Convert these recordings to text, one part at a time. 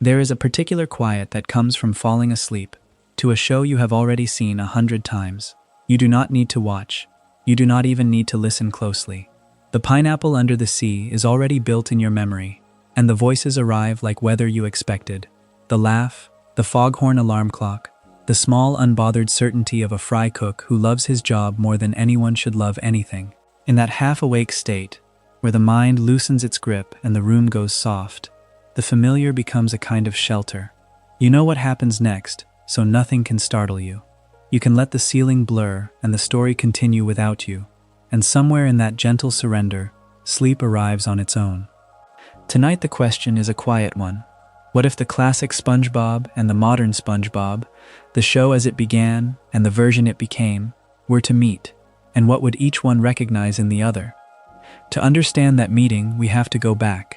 There is a particular quiet that comes from falling asleep to a show you have already seen 100 times. You do not need to watch. You do not even need to listen closely. The pineapple under the sea is already built in your memory, and the voices arrive like weather you expected. The laugh, the foghorn alarm clock, the small unbothered certainty of a fry cook who loves his job more than anyone should love anything. In that half-awake state, where the mind loosens its grip and the room goes soft, the familiar becomes a kind of shelter. You know what happens next, so nothing can startle you. You can let the ceiling blur and the story continue without you, and somewhere in that gentle surrender, sleep arrives on its own. Tonight the question is a quiet one. What if the classic SpongeBob and the modern SpongeBob, the show as it began and the version it became, were to meet, and what would each one recognize in the other? To understand that meeting, we have to go back.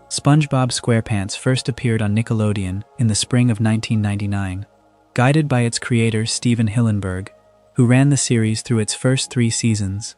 SpongeBob SquarePants first appeared on Nickelodeon in the spring of 1999, guided by its creator Stephen Hillenburg, who ran the series through its first 3 seasons.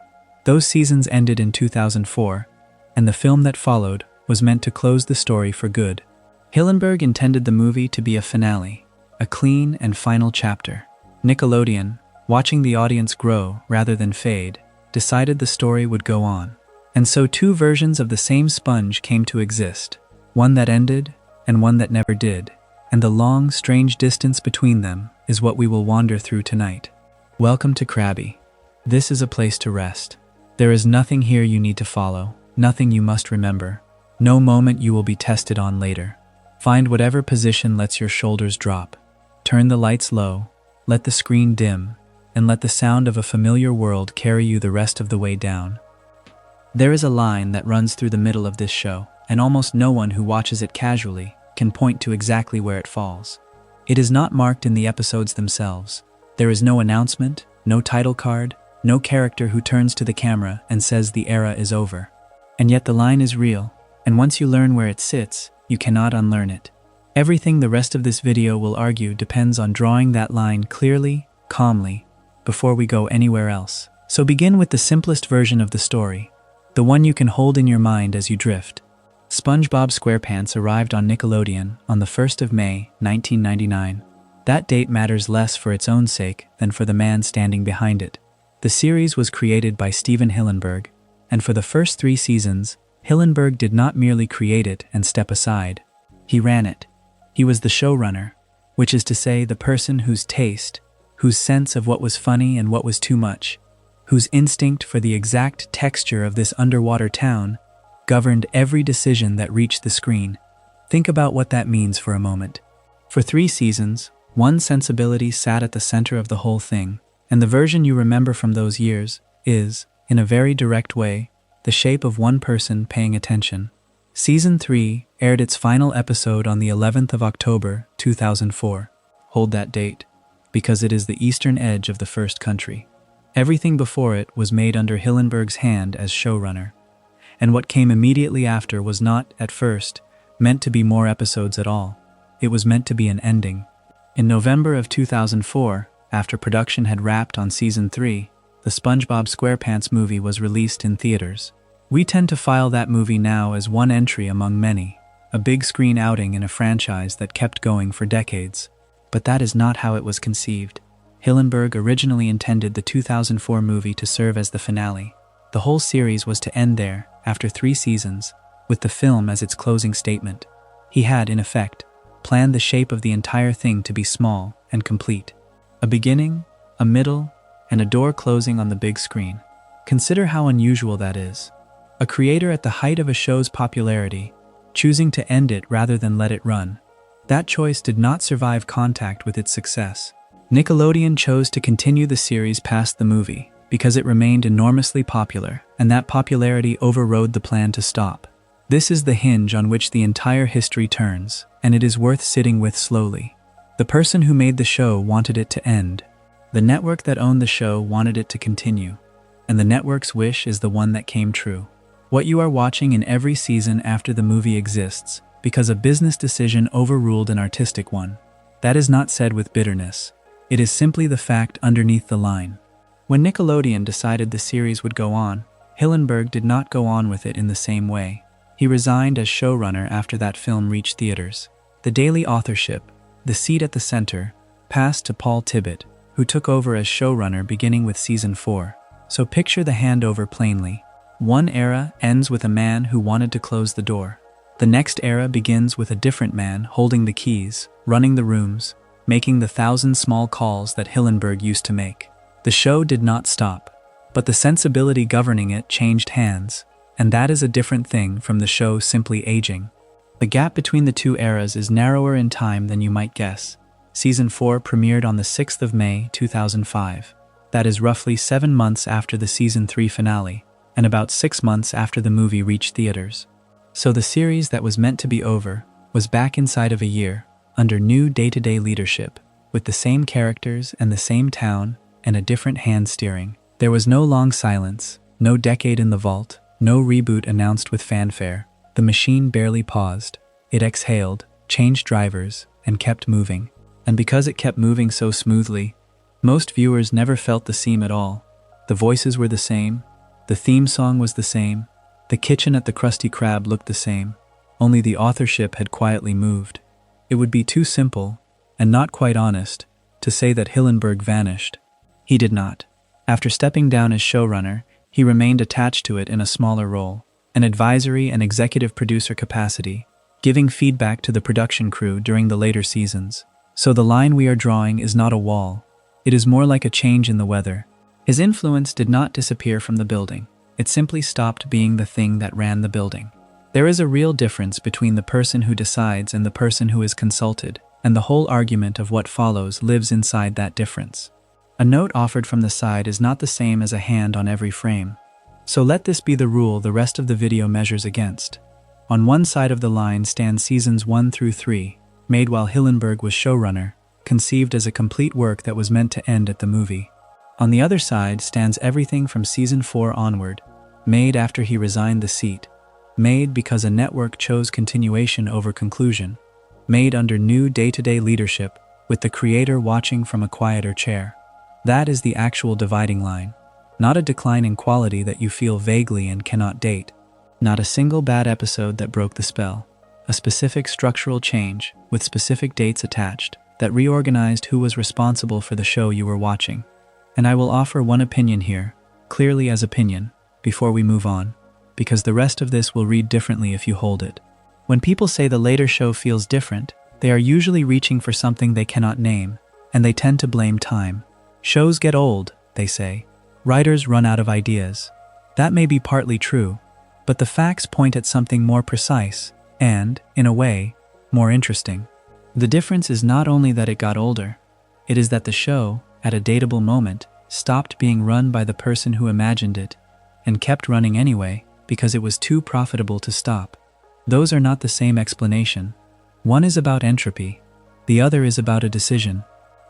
Those seasons ended in 2004, and the film that followed was meant to close the story for good. Hillenburg intended the movie to be a finale, a clean and final chapter. Nickelodeon, watching the audience grow rather than fade, decided the story would go on. And so 2 versions of the same sponge came to exist, one that ended and one that never did, and the long, strange distance between them is what we will wander through tonight. Welcome to Krabby. This is a place to rest. There is nothing here you need to follow, nothing you must remember, no moment you will be tested on later. Find whatever position lets your shoulders drop. Turn the lights low, let the screen dim, and let the sound of a familiar world carry you the rest of the way down. There is a line that runs through the middle of this show, and almost no one who watches it casually can point to exactly where it falls. It is not marked in the episodes themselves. There is no announcement, no title card, no character who turns to the camera and says the era is over. And yet the line is real, and once you learn where it sits, you cannot unlearn it. Everything the rest of this video will argue depends on drawing that line clearly, calmly, before we go anywhere else. So begin with the simplest version of the story, the one you can hold in your mind as you drift. SpongeBob SquarePants arrived on Nickelodeon on the 1st of May, 1999. That date matters less for its own sake than for the man standing behind it. The series was created by Stephen Hillenburg, and for the first 3 seasons, Hillenburg did not merely create it and step aside. He ran it. He was the showrunner, which is to say the person whose taste, whose sense of what was funny and what was too much, whose instinct for the exact texture of this underwater town governed every decision that reached the screen. Think about what that means for a moment. For 3 seasons, one sensibility sat at the center of the whole thing, and the version you remember from those years is, in a very direct way, the shape of one person paying attention. Season 3 aired its final episode on the 11th of October, 2004. Hold that date, because it is the eastern edge of the first country. Everything before it was made under Hillenburg's hand as showrunner, and what came immediately after was not, at first, meant to be more episodes at all. It was meant to be an ending. In November of 2004, after production had wrapped on Season 3, the SpongeBob SquarePants movie was released in theaters. We tend to file that movie now as one entry among many, a big screen outing in a franchise that kept going for decades. But that is not how it was conceived. Hillenburg originally intended the 2004 movie to serve as the finale. The whole series was to end there, after 3 seasons, with the film as its closing statement. He had, in effect, planned the shape of the entire thing to be small and complete. A beginning, a middle, and a door closing on the big screen. Consider how unusual that is. A creator at the height of a show's popularity, choosing to end it rather than let it run. That choice did not survive contact with its success. Nickelodeon chose to continue the series past the movie because it remained enormously popular, and that popularity overrode the plan to stop. This is the hinge on which the entire history turns, and it is worth sitting with slowly. The person who made the show wanted it to end. The network that owned the show wanted it to continue, and the network's wish is the one that came true. What you are watching in every season after the movie exists because a business decision overruled an artistic one. That is not said with bitterness. It is simply the fact underneath the line. When Nickelodeon decided the series would go on, Hillenburg did not go on with it in the same way. He resigned as showrunner after that film reached theaters. The daily authorship, the seat at the center, passed to Paul Tibbitt, who took over as showrunner beginning with Season 4. So picture the handover plainly. One era ends with a man who wanted to close the door. The next era begins with a different man holding the keys, running the rooms, making the 1,000 small calls that Hillenburg used to make. The show did not stop, but the sensibility governing it changed hands, and that is a different thing from the show simply aging. The gap between the two eras is narrower in time than you might guess. Season 4 premiered on the 6th of May, 2005. That is roughly 7 months after the Season 3 finale, and about 6 months after the movie reached theaters. So the series that was meant to be over was back inside of a year, under new day-to-day leadership, with the same characters and the same town and a different hand steering. There was no long silence, no decade in the vault, no reboot announced with fanfare. The machine barely paused. It exhaled, changed drivers, and kept moving. And because it kept moving so smoothly, most viewers never felt the seam at all. The voices were the same, the theme song was the same, the kitchen at the Krusty Krab looked the same, only the authorship had quietly moved. It would be too simple, and not quite honest, to say that Hillenburg vanished. He did not. After stepping down as showrunner, he remained attached to it in a smaller role, an advisory and executive producer capacity, giving feedback to the production crew during the later seasons. So the line we are drawing is not a wall. It is more like a change in the weather. His influence did not disappear from the building. It simply stopped being the thing that ran the building. There is a real difference between the person who decides and the person who is consulted, and the whole argument of what follows lives inside that difference. A note offered from the side is not the same as a hand on every frame. So let this be the rule the rest of the video measures against. On one side of the line stand Seasons 1 through 3, made while Hillenburg was showrunner, conceived as a complete work that was meant to end at the movie. On the other side stands everything from Season 4 onward, made after he resigned the seat, made because a network chose continuation over conclusion, made under new day-to-day leadership, with the creator watching from a quieter chair. That is the actual dividing line. Not a decline in quality that you feel vaguely and cannot date. Not a single bad episode that broke the spell. A specific structural change, with specific dates attached, that reorganized who was responsible for the show you were watching. And I will offer one opinion here, clearly as opinion, before we move on, because the rest of this will read differently if you hold it. When people say the later show feels different, they are usually reaching for something they cannot name, and they tend to blame time. Shows get old, they say. Writers run out of ideas. That may be partly true, but the facts point at something more precise and, in a way, more interesting. The difference is not only that it got older, it is that the show, at a dateable moment, stopped being run by the person who imagined it and kept running anyway because it was too profitable to stop. Those are not the same explanation. One is about entropy, the other is about a decision.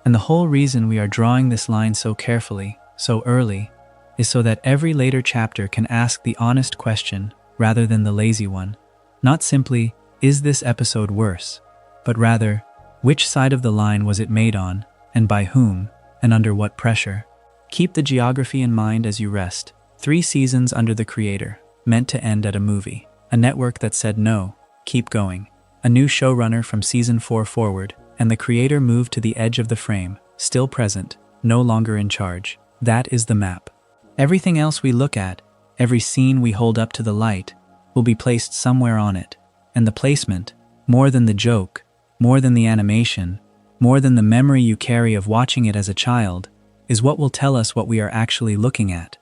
And the whole reason we are drawing this line so carefully, so early, is so that every later chapter can ask the honest question rather than the lazy one. Not simply, is this episode worse? But rather, which side of the line was it made on, and by whom, and under what pressure? Keep the geography in mind as you rest. 3 seasons under the creator, meant to end at a movie. A network that said no, keep going. A new showrunner from Season 4 forward, and the creator moved to the edge of the frame, still present, no longer in charge. That is the map. Everything else we look at, every scene we hold up to the light, will be placed somewhere on it. And the placement, more than the joke, more than the animation, more than the memory you carry of watching it as a child, is what will tell us what we are actually looking at.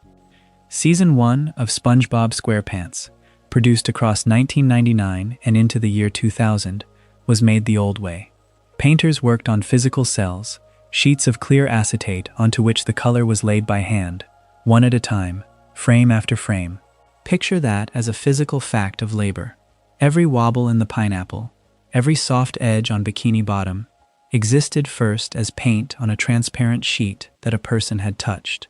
Season 1 of SpongeBob SquarePants, produced across 1999 and into the year 2000, was made the old way. Painters worked on physical cells, sheets of clear acetate onto which the color was laid by hand, one at a time, frame after frame. Picture that as a physical fact of labor. Every wobble in the pineapple, every soft edge on Bikini Bottom, existed first as paint on a transparent sheet that a person had touched.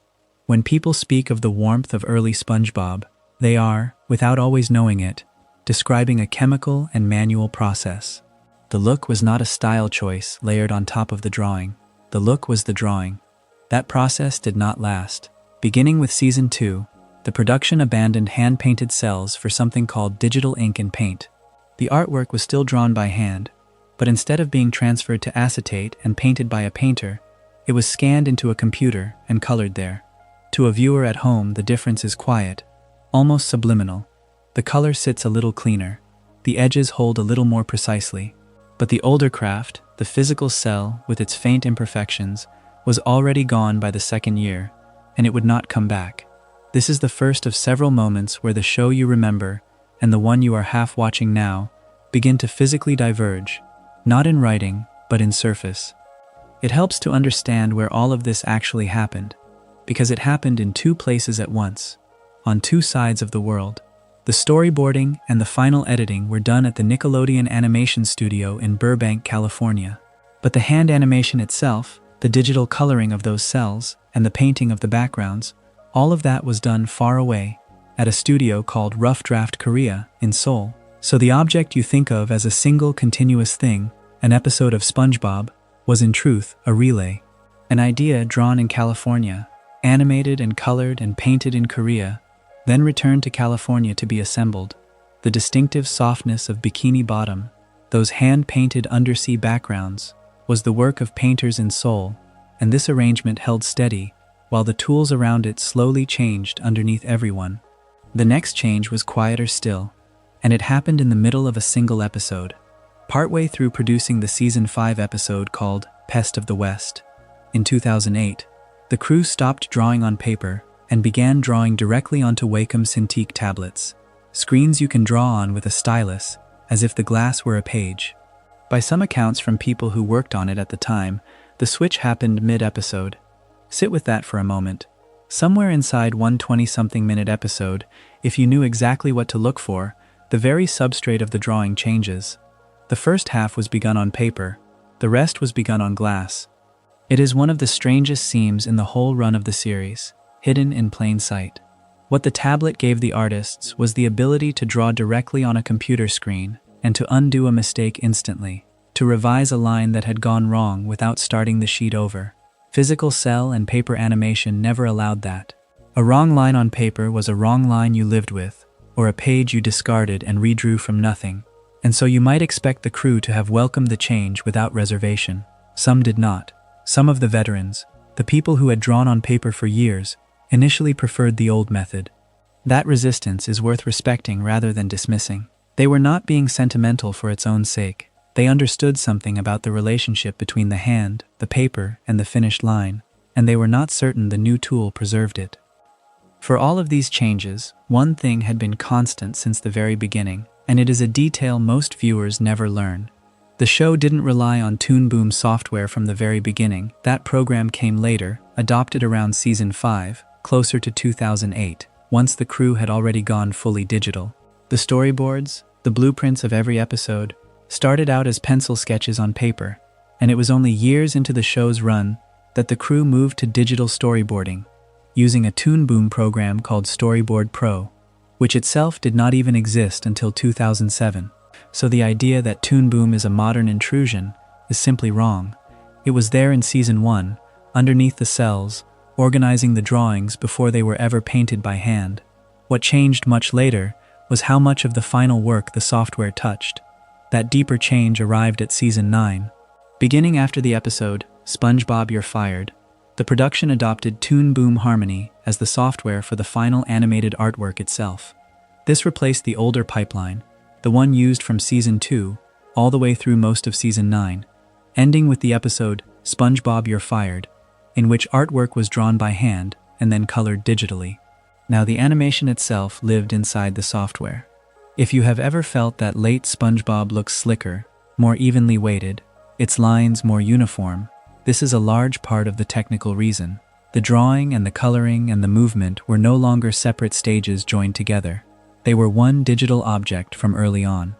When people speak of the warmth of early SpongeBob, they are, without always knowing it, describing a chemical and manual process. The look was not a style choice layered on top of the drawing. The look was the drawing. That process did not last. Beginning with Season 2, the production abandoned hand-painted cells for something called digital ink and paint. The artwork was still drawn by hand, but instead of being transferred to acetate and painted by a painter, it was scanned into a computer and colored there. To a viewer at home, the difference is quiet, almost subliminal. The color sits a little cleaner, the edges hold a little more precisely. But the older craft, the physical cell with its faint imperfections, was already gone by the second year, and it would not come back. This is the first of several moments where the show you remember and the one you are half watching now begin to physically diverge, not in writing, but in surface. It helps to understand where all of this actually happened, because it happened in two places at once, on two sides of the world. The storyboarding and the final editing were done at the Nickelodeon animation studio in Burbank, California. But the hand animation itself, the digital coloring of those cells, and the painting of the backgrounds, all of that was done far away, at a studio called Rough Draft Korea in Seoul. So the object you think of as a single continuous thing, an episode of SpongeBob, was in truth a relay. An idea drawn in California, animated and colored and painted in Korea, then returned to California to be assembled. The distinctive softness of Bikini Bottom, those hand-painted undersea backgrounds, was the work of painters in Seoul, and this arrangement held steady, while the tools around it slowly changed underneath everyone. The next change was quieter still, and it happened in the middle of a single episode, partway through producing the Season 5 episode called Pest of the West. In 2008, the crew stopped drawing on paper and began drawing directly onto Wacom Cintiq tablets, screens you can draw on with a stylus, as if the glass were a page. By some accounts from people who worked on it at the time, the switch happened mid-episode. Sit with that for a moment. Somewhere inside one 20-something minute episode, if you knew exactly what to look for, the very substrate of the drawing changes. The first half was begun on paper, the rest was begun on glass. It is one of the strangest seams in the whole run of the series, hidden in plain sight. What the tablet gave the artists was the ability to draw directly on a computer screen and to undo a mistake instantly, to revise a line that had gone wrong without starting the sheet over. Physical cell and paper animation never allowed that. A wrong line on paper was a wrong line you lived with, or a page you discarded and redrew from nothing. And so you might expect the crew to have welcomed the change without reservation. Some did not. Some of the veterans, the people who had drawn on paper for years, initially preferred the old method. That resistance is worth respecting rather than dismissing. They were not being sentimental for its own sake. They understood something about the relationship between the hand, the paper, and the finished line, and they were not certain the new tool preserved it. For all of these changes, one thing had been constant since the very beginning, and it is a detail most viewers never learn. The show didn't rely on Toon Boom software from the very beginning. That program came later, adopted around Season 5, closer to 2008, once the crew had already gone fully digital. The storyboards, the blueprints of every episode, started out as pencil sketches on paper, and it was only years into the show's run that the crew moved to digital storyboarding, using a Toon Boom program called Storyboard Pro, which itself did not even exist until 2007. So the idea that Toon Boom is a modern intrusion is simply wrong. It was there in Season 1, underneath the cells, organizing the drawings before they were ever painted by hand. What changed much later was how much of the final work the software touched. That deeper change arrived at Season 9. Beginning after the episode, SpongeBob You're Fired, the production adopted Toon Boom Harmony as the software for the final animated artwork itself. This replaced the older pipeline, the one used from Season 2 all the way through most of Season 9, ending with the episode SpongeBob You're Fired, in which artwork was drawn by hand and then colored digitally. Now the animation itself lived inside the software. If you have ever felt that late SpongeBob looks slicker, more evenly weighted, its lines more uniform, this is a large part of the technical reason. The drawing and the coloring and the movement were no longer separate stages joined together. They were one digital object from early on.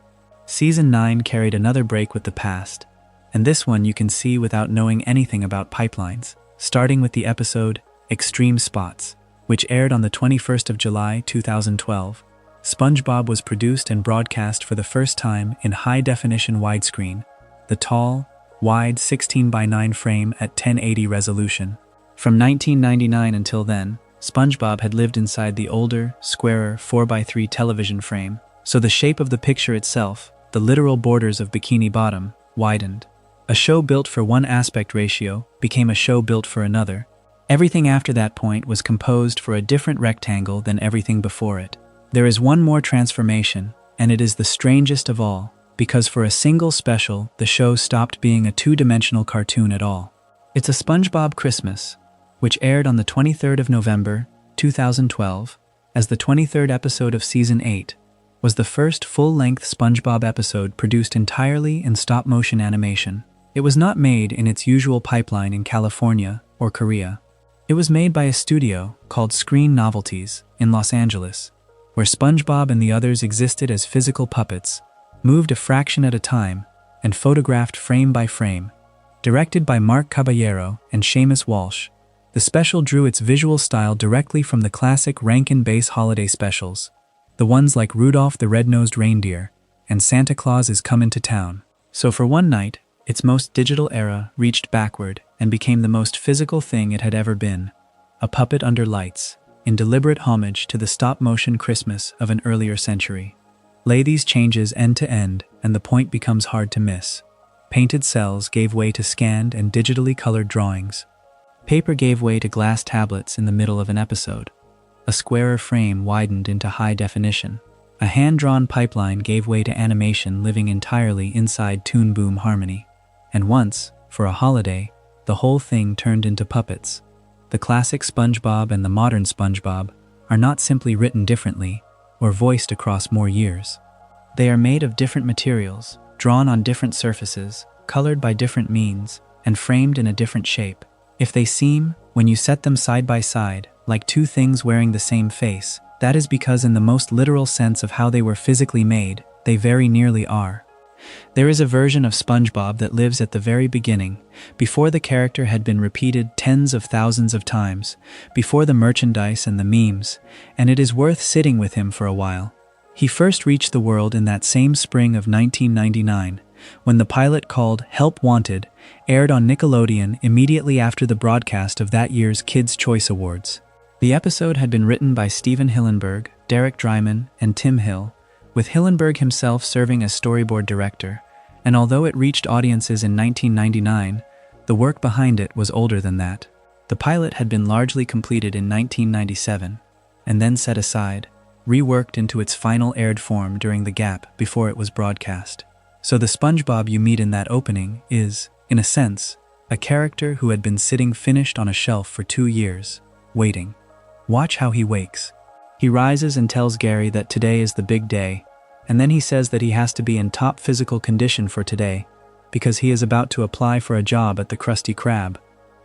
Season 9 carried another break with the past, and this one you can see without knowing anything about pipelines, starting with the episode Extreme Spots, which aired on the 21st of July 2012. SpongeBob was produced and broadcast for the first time in high-definition widescreen, the tall, wide 16:9 frame at 1080 resolution. From 1999 until then, SpongeBob had lived inside the older, squarer 4:3 television frame, so the shape of the picture itself, the literal borders of Bikini Bottom, widened. A show built for one aspect ratio became a show built for another. Everything after that point was composed for a different rectangle than everything before it. There is one more transformation, and it is the strangest of all, because for a single special, the show stopped being a two-dimensional cartoon at all. It's a SpongeBob Christmas, which aired on the 23rd of November, 2012, as the 23rd episode of Season 8, was the first full-length SpongeBob episode produced entirely in stop-motion animation. It was not made in its usual pipeline in California or Korea. It was made by a studio called Screen Novelties in Los Angeles, where SpongeBob and the others existed as physical puppets, moved a fraction at a time, and photographed frame by frame. Directed by Mark Caballero and Seamus Walsh, the special drew its visual style directly from the classic Rankin-Bass holiday specials, the ones like Rudolph the Red-Nosed Reindeer and Santa Claus is Comin' to Town. So for one night, its most digital era reached backward and became the most physical thing it had ever been, a puppet under lights, in deliberate homage to the stop-motion Christmas of an earlier century. Lay these changes end to end, and the point becomes hard to miss. Painted cells gave way to scanned and digitally colored drawings. Paper gave way to glass tablets in the middle of an episode. A squarer frame widened into high definition. A hand-drawn pipeline gave way to animation living entirely inside Toon Boom Harmony. And once, for a holiday, the whole thing turned into puppets. The classic SpongeBob and the modern SpongeBob are not simply written differently or voiced across more years. They are made of different materials, drawn on different surfaces, colored by different means, and framed in a different shape. If they seem, when you set them side by side, like two things wearing the same face, that is because in the most literal sense of how they were physically made, they very nearly are. There is a version of SpongeBob that lives at the very beginning, before the character had been repeated tens of thousands of times, before the merchandise and the memes, and it is worth sitting with him for a while. He first reached the world in that same spring of 1999, when the pilot called Help Wanted aired on Nickelodeon immediately after the broadcast of that year's Kids' Choice Awards. The episode had been written by Stephen Hillenburg, Derek Dryman, and Tim Hill, with Hillenburg himself serving as storyboard director, and although it reached audiences in 1999, the work behind it was older than that. The pilot had been largely completed in 1997, and then set aside, reworked into its final aired form during the gap before it was broadcast. So the SpongeBob you meet in that opening is, in a sense, a character who had been sitting finished on a shelf for 2 years, waiting. Watch how he wakes. He rises and tells Gary that today is the big day, and then he says that he has to be in top physical condition for today, because he is about to apply for a job at the Krusty Krab.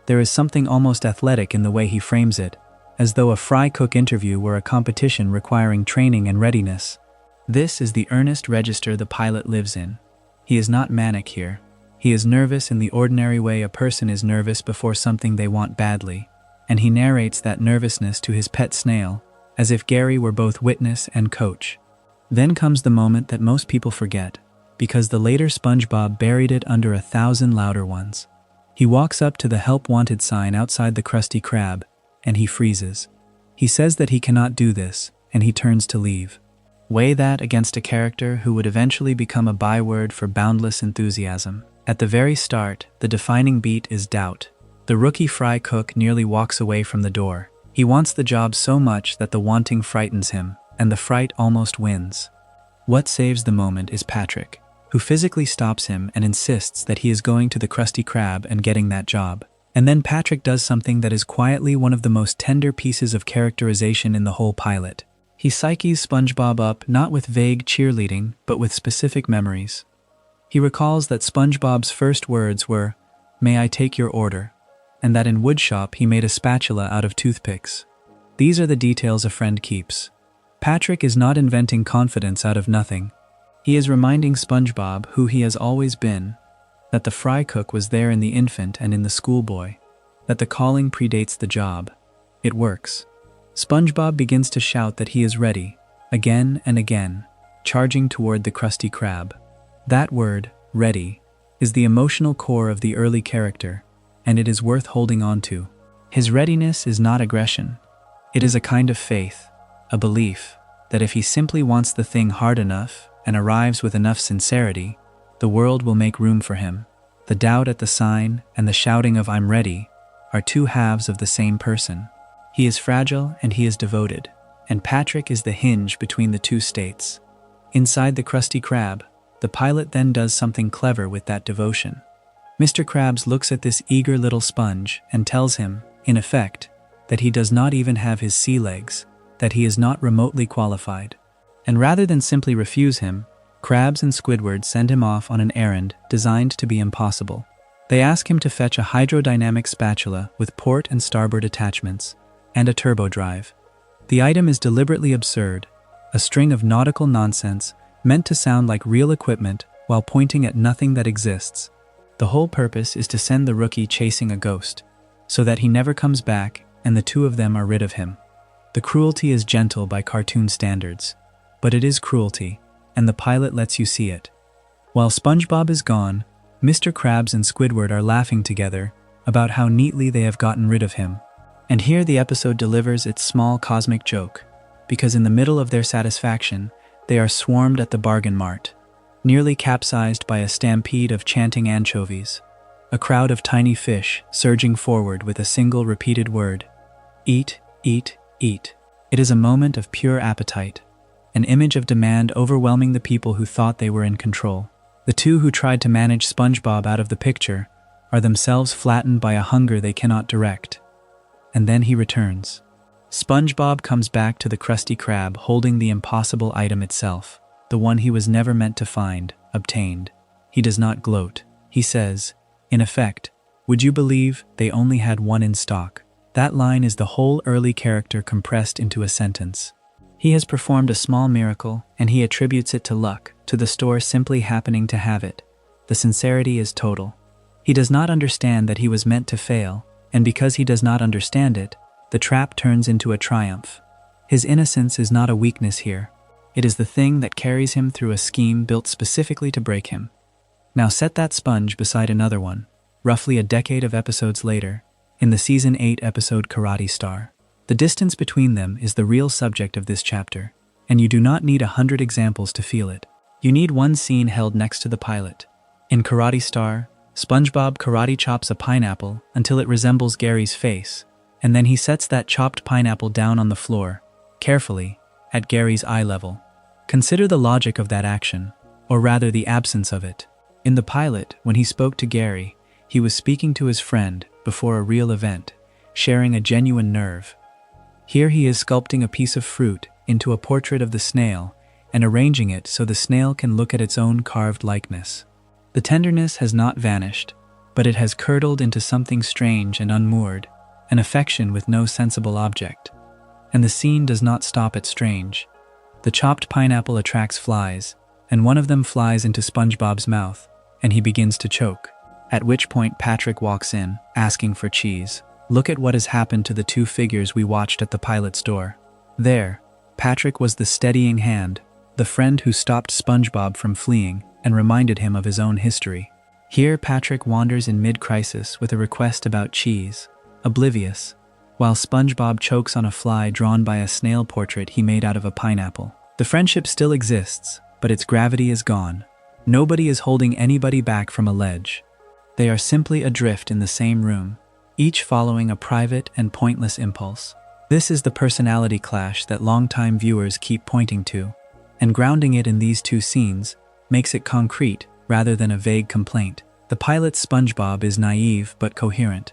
There is something almost athletic in the way he frames it, as though a fry cook interview were a competition requiring training and readiness. This is the earnest register the pilot lives in. He is not manic here. He is nervous in the ordinary way a person is nervous before something they want badly, and he narrates that nervousness to his pet snail, as if Gary were both witness and coach. Then comes the moment that most people forget, because the later SpongeBob buried it under 1,000 louder ones. He walks up to the Help Wanted sign outside the Krusty Krab, and he freezes. He says that he cannot do this, and he turns to leave. Weigh that against a character who would eventually become a byword for boundless enthusiasm. At the very start, the defining beat is doubt. The rookie fry cook nearly walks away from the door. He wants the job so much that the wanting frightens him, and the fright almost wins. What saves the moment is Patrick, who physically stops him and insists that he is going to the Krusty Krab and getting that job. And then Patrick does something that is quietly one of the most tender pieces of characterization in the whole pilot. He psyches SpongeBob up not with vague cheerleading, but with specific memories. He recalls that SpongeBob's first words were, "May I take your order?" and that in woodshop he made a spatula out of toothpicks. These are the details a friend keeps. Patrick is not inventing confidence out of nothing. He is reminding SpongeBob who he has always been, that the fry cook was there in the infant and in the schoolboy, that the calling predates the job. It works. SpongeBob begins to shout that he is ready, again and again, charging toward the Krusty Krab. That word, ready, is the emotional core of the early character, and it is worth holding on to. His readiness is not aggression. It is a kind of faith, a belief that if he simply wants the thing hard enough and arrives with enough sincerity, the world will make room for him. The doubt at the sign and the shouting of "I'm ready" are two halves of the same person. He is fragile and he is devoted, and Patrick is the hinge between the two states. Inside the Krusty Krab, the pilot then does something clever with that devotion. Mr. Krabs looks at this eager little sponge and tells him, in effect, that he does not even have his sea legs, that he is not remotely qualified. And rather than simply refuse him, Krabs and Squidward send him off on an errand designed to be impossible. They ask him to fetch a hydrodynamic spatula with port and starboard attachments, and a turbo drive. The item is deliberately absurd, a string of nautical nonsense meant to sound like real equipment while pointing at nothing that exists. The whole purpose is to send the rookie chasing a ghost, so that he never comes back and the two of them are rid of him. The cruelty is gentle by cartoon standards, but it is cruelty, and the pilot lets you see it. While SpongeBob is gone, Mr. Krabs and Squidward are laughing together about how neatly they have gotten rid of him. And here the episode delivers its small cosmic joke, because in the middle of their satisfaction, they are swarmed at the bargain mart, nearly capsized by a stampede of chanting anchovies, a crowd of tiny fish surging forward with a single repeated word: eat, eat, eat. It is a moment of pure appetite, an image of demand overwhelming the people who thought they were in control. The two who tried to manage SpongeBob out of the picture are themselves flattened by a hunger they cannot direct. And then he returns. SpongeBob comes back to the Krusty Krab holding the impossible item itself, the one he was never meant to find, obtained. He does not gloat. He says, in effect, "Would you believe they only had one in stock?" That line is the whole early character compressed into a sentence. He has performed a small miracle, and he attributes it to luck, to the store simply happening to have it. The sincerity is total. He does not understand that he was meant to fail, and because he does not understand it, the trap turns into a triumph. His innocence is not a weakness here. It is the thing that carries him through a scheme built specifically to break him. Now set that sponge beside another one, roughly a decade of episodes later, in the Season 8 episode Karate Star. The distance between them is the real subject of this chapter, and you do not need 100 examples to feel it. You need one scene held next to the pilot. In Karate Star, SpongeBob karate chops a pineapple until it resembles Gary's face, and then he sets that chopped pineapple down on the floor, carefully, at Gary's eye level. Consider the logic of that action, or rather the absence of it. In the pilot, when he spoke to Gary, he was speaking to his friend before a real event, sharing a genuine nerve. Here he is sculpting a piece of fruit into a portrait of the snail and arranging it so the snail can look at its own carved likeness. The tenderness has not vanished, but it has curdled into something strange and unmoored, an affection with no sensible object. And the scene does not stop at strange. The chopped pineapple attracts flies, and one of them flies into SpongeBob's mouth, and he begins to choke. At which point Patrick walks in, asking for cheese. Look at what has happened to the two figures we watched at the pilot's door. There, Patrick was the steadying hand, the friend who stopped SpongeBob from fleeing and reminded him of his own history. Here Patrick wanders in mid-crisis with a request about cheese, oblivious, while SpongeBob chokes on a fly drawn by a snail portrait he made out of a pineapple. The friendship still exists, but its gravity is gone. Nobody is holding anybody back from a ledge. They are simply adrift in the same room, each following a private and pointless impulse. This is the personality clash that longtime viewers keep pointing to, and grounding it in these two scenes makes it concrete rather than a vague complaint. The pilot's SpongeBob is naive but coherent.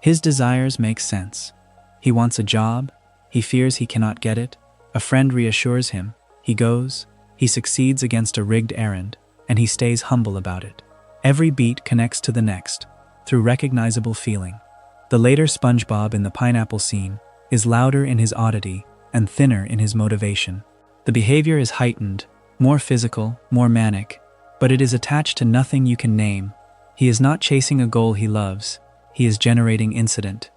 His desires make sense. He wants a job, he fears he cannot get it, a friend reassures him, he goes, he succeeds against a rigged errand, and he stays humble about it. Every beat connects to the next, through recognizable feeling. The later SpongeBob in the pineapple scene is louder in his oddity and thinner in his motivation. The behavior is heightened, more physical, more manic, but it is attached to nothing you can name. He is not chasing a goal he loves, he is generating incident.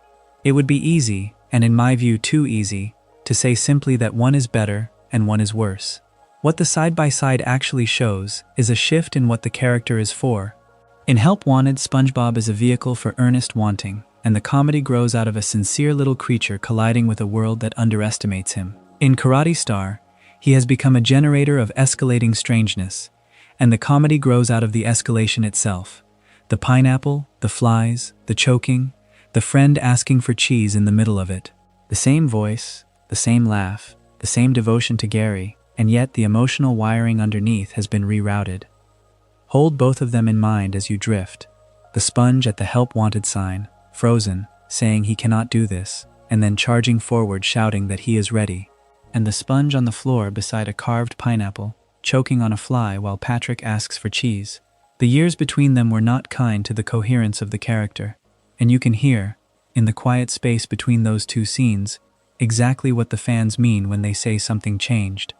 It would be easy, and in my view too easy, to say simply that one is better and one is worse. What the side-by-side actually shows is a shift in what the character is for. In Help Wanted, SpongeBob is a vehicle for earnest wanting, and the comedy grows out of a sincere little creature colliding with a world that underestimates him. In Karate Star, he has become a generator of escalating strangeness, And the comedy grows out of the escalation itself. The pineapple, the flies, the choking, the friend asking for cheese in the middle of it. The same voice, the same laugh, the same devotion to Gary, and yet the emotional wiring underneath has been rerouted. Hold both of them in mind as you drift. The sponge at the help wanted sign, frozen, saying he cannot do this, and then charging forward shouting that he is ready. And the sponge on the floor beside a carved pineapple, choking on a fly while Patrick asks for cheese. The years between them were not kind to the coherence of the character, and you can hear, in the quiet space between those two scenes, exactly what the fans mean when they say something changed.